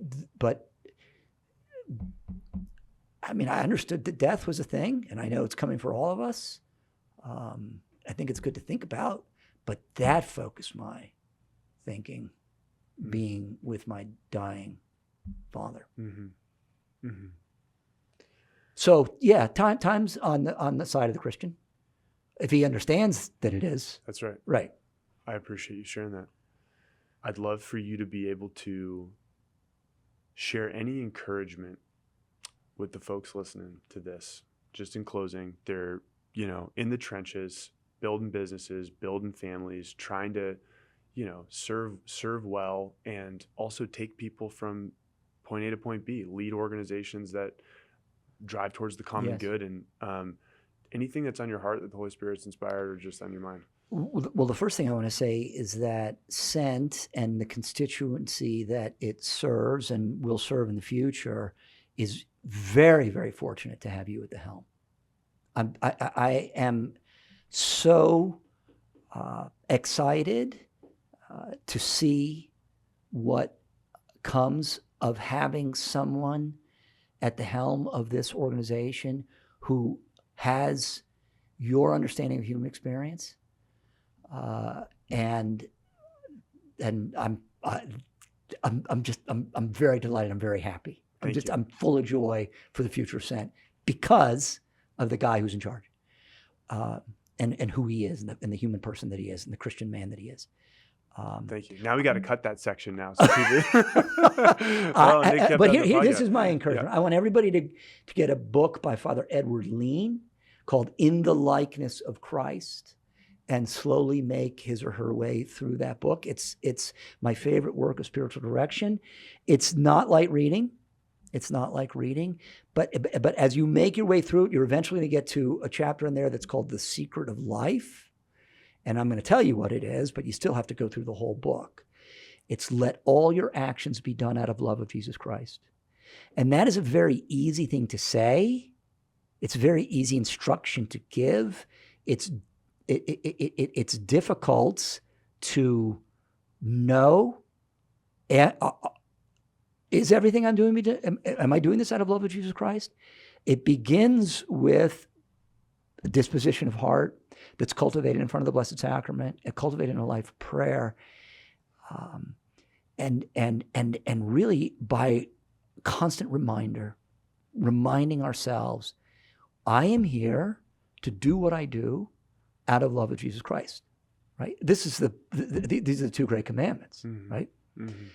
I mean, I understood that death was a thing, and I know it's coming for all of us. I think it's good to think about, but that focused my thinking, being with my dying father. So yeah, time's on the side of the Christian. if he understands that it is. That's right. Right. I appreciate you sharing that. I'd love for you to be able to share any encouragement with the folks listening to this. Just in closing, they're, in the trenches, building businesses, building families, trying to, serve well, and also take people from point A to point B, lead organizations that drive towards the common Yes. good. And anything that's on your heart that the Holy Spirit's inspired or just on your mind? Well, the first thing I want to say is that Sent and the constituency that it serves and will serve in the future is very, very fortunate to have you at the helm. I am so excited to see what comes of having someone at the helm of this organization who has your understanding of human experience. And I'm very delighted. I'm very happy. I'm full of joy for the future of Sent because of the guy who's in charge, and who he is, and the human person that he is, and the Christian man that he is. Thank you. Now we got to cut that section now. So but this is my encouragement. Yeah. I want everybody to get a book by Father Edward Lean called "In the Likeness of Christ," and slowly make his or her way through that book. It's my favorite work of spiritual direction. It's not light reading. But as you make your way through it, you're eventually going to get to a chapter in there that's called The Secret of Life. And I'm going to tell you what it is, but you still have to go through the whole book. It's let all your actions be done out of love of Jesus Christ. And that is a very easy thing to say. It's a very easy instruction to give. It's difficult to know. Is everything I'm doing, am I doing this out of love of Jesus Christ? It begins with a disposition of heart that's cultivated in front of the Blessed Sacrament, and cultivated in a life of prayer, and really by constant reminding ourselves, I am here to do what I do out of love of Jesus Christ. Right? This is these are the two great commandments. Mm-hmm. Right? Mm-hmm.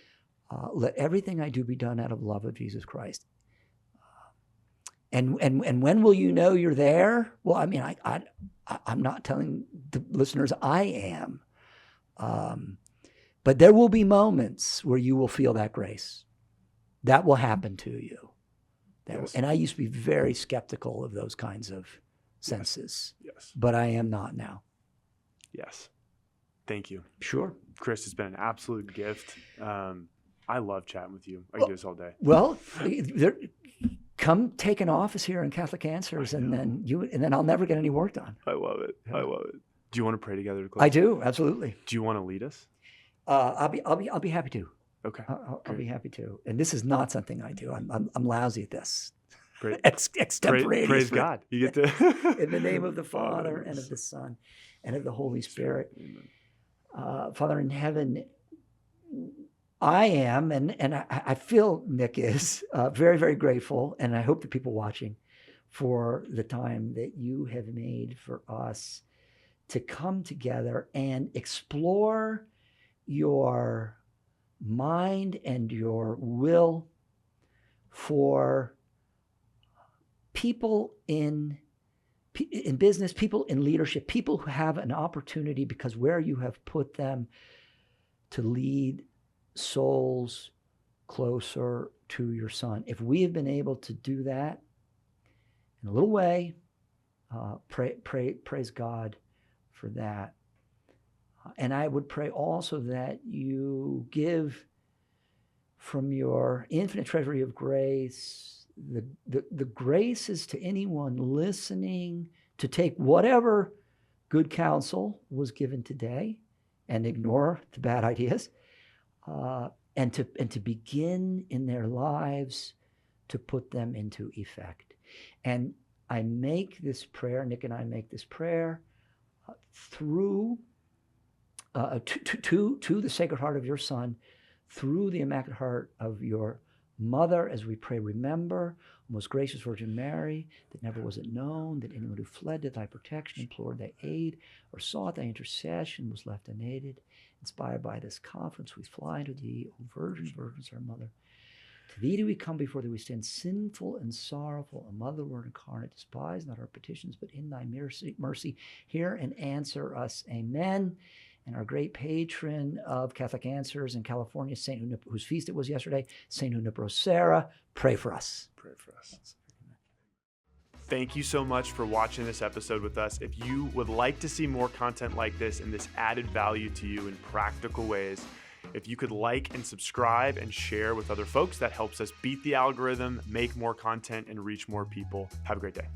Let everything I do be done out of love of Jesus Christ. And when will you know you're there? Well, I mean, I'm not telling the listeners I am. But there will be moments where you will feel that grace. That will happen to you. Yes. And I used to be very skeptical of those kinds of senses. Yes. But I am not now. Yes. Thank you. Sure. Chris, it's been an absolute gift. I love chatting with you. I can do this all day. Well, come take an office here in Catholic Answers, and then I'll never get any work done. I love it. Yeah. I love it. Do you want to pray together to close? I do, absolutely. Do you want to lead us? I'll be happy to. Okay. I'll be happy to. And this is not something I do. I'm lousy at this. Great. Extemporaneous. Praise God. You get to. In the name of the Father and of the Son and of the Holy Spirit. Father in heaven, I am, and I feel Nick is very, very grateful, and I hope the people watching, for the time that you have made for us to come together and explore your mind and your will for people in business, people in leadership, people who have an opportunity because where you have put them to lead souls closer to your Son. If we have been able to do that in a little way, praise God for that. And I would pray also that you give from your infinite treasury of grace the graces to anyone listening to take whatever good counsel was given today and ignore the bad ideas, and to begin in their lives to put them into effect. And I make this prayer, Nick and I make this prayer through to the Sacred Heart of your Son, through the Immaculate Heart of your Mother, as we pray, remember, most gracious Virgin Mary, that never was it known that anyone who fled to thy protection, implored thy aid, or sought thy intercession was left unaided. Inspired by this conference, we fly to thee, O Virgin, Virgins, our Mother. To thee do we come, before thee we stand sinful and sorrowful. O Mother, Word incarnate, despise not our petitions, but in thy mercy hear and answer us. Amen. And our great patron of Catholic Answers in California, Saint Junipero, whose feast it was yesterday, Saint Junipero Serra, pray for us. Pray for us. Thank you so much for watching this episode with us. If you would like to see more content like this and this added value to you in practical ways, if you could like and subscribe and share with other folks, that helps us beat the algorithm, make more content, and reach more people. Have a great day.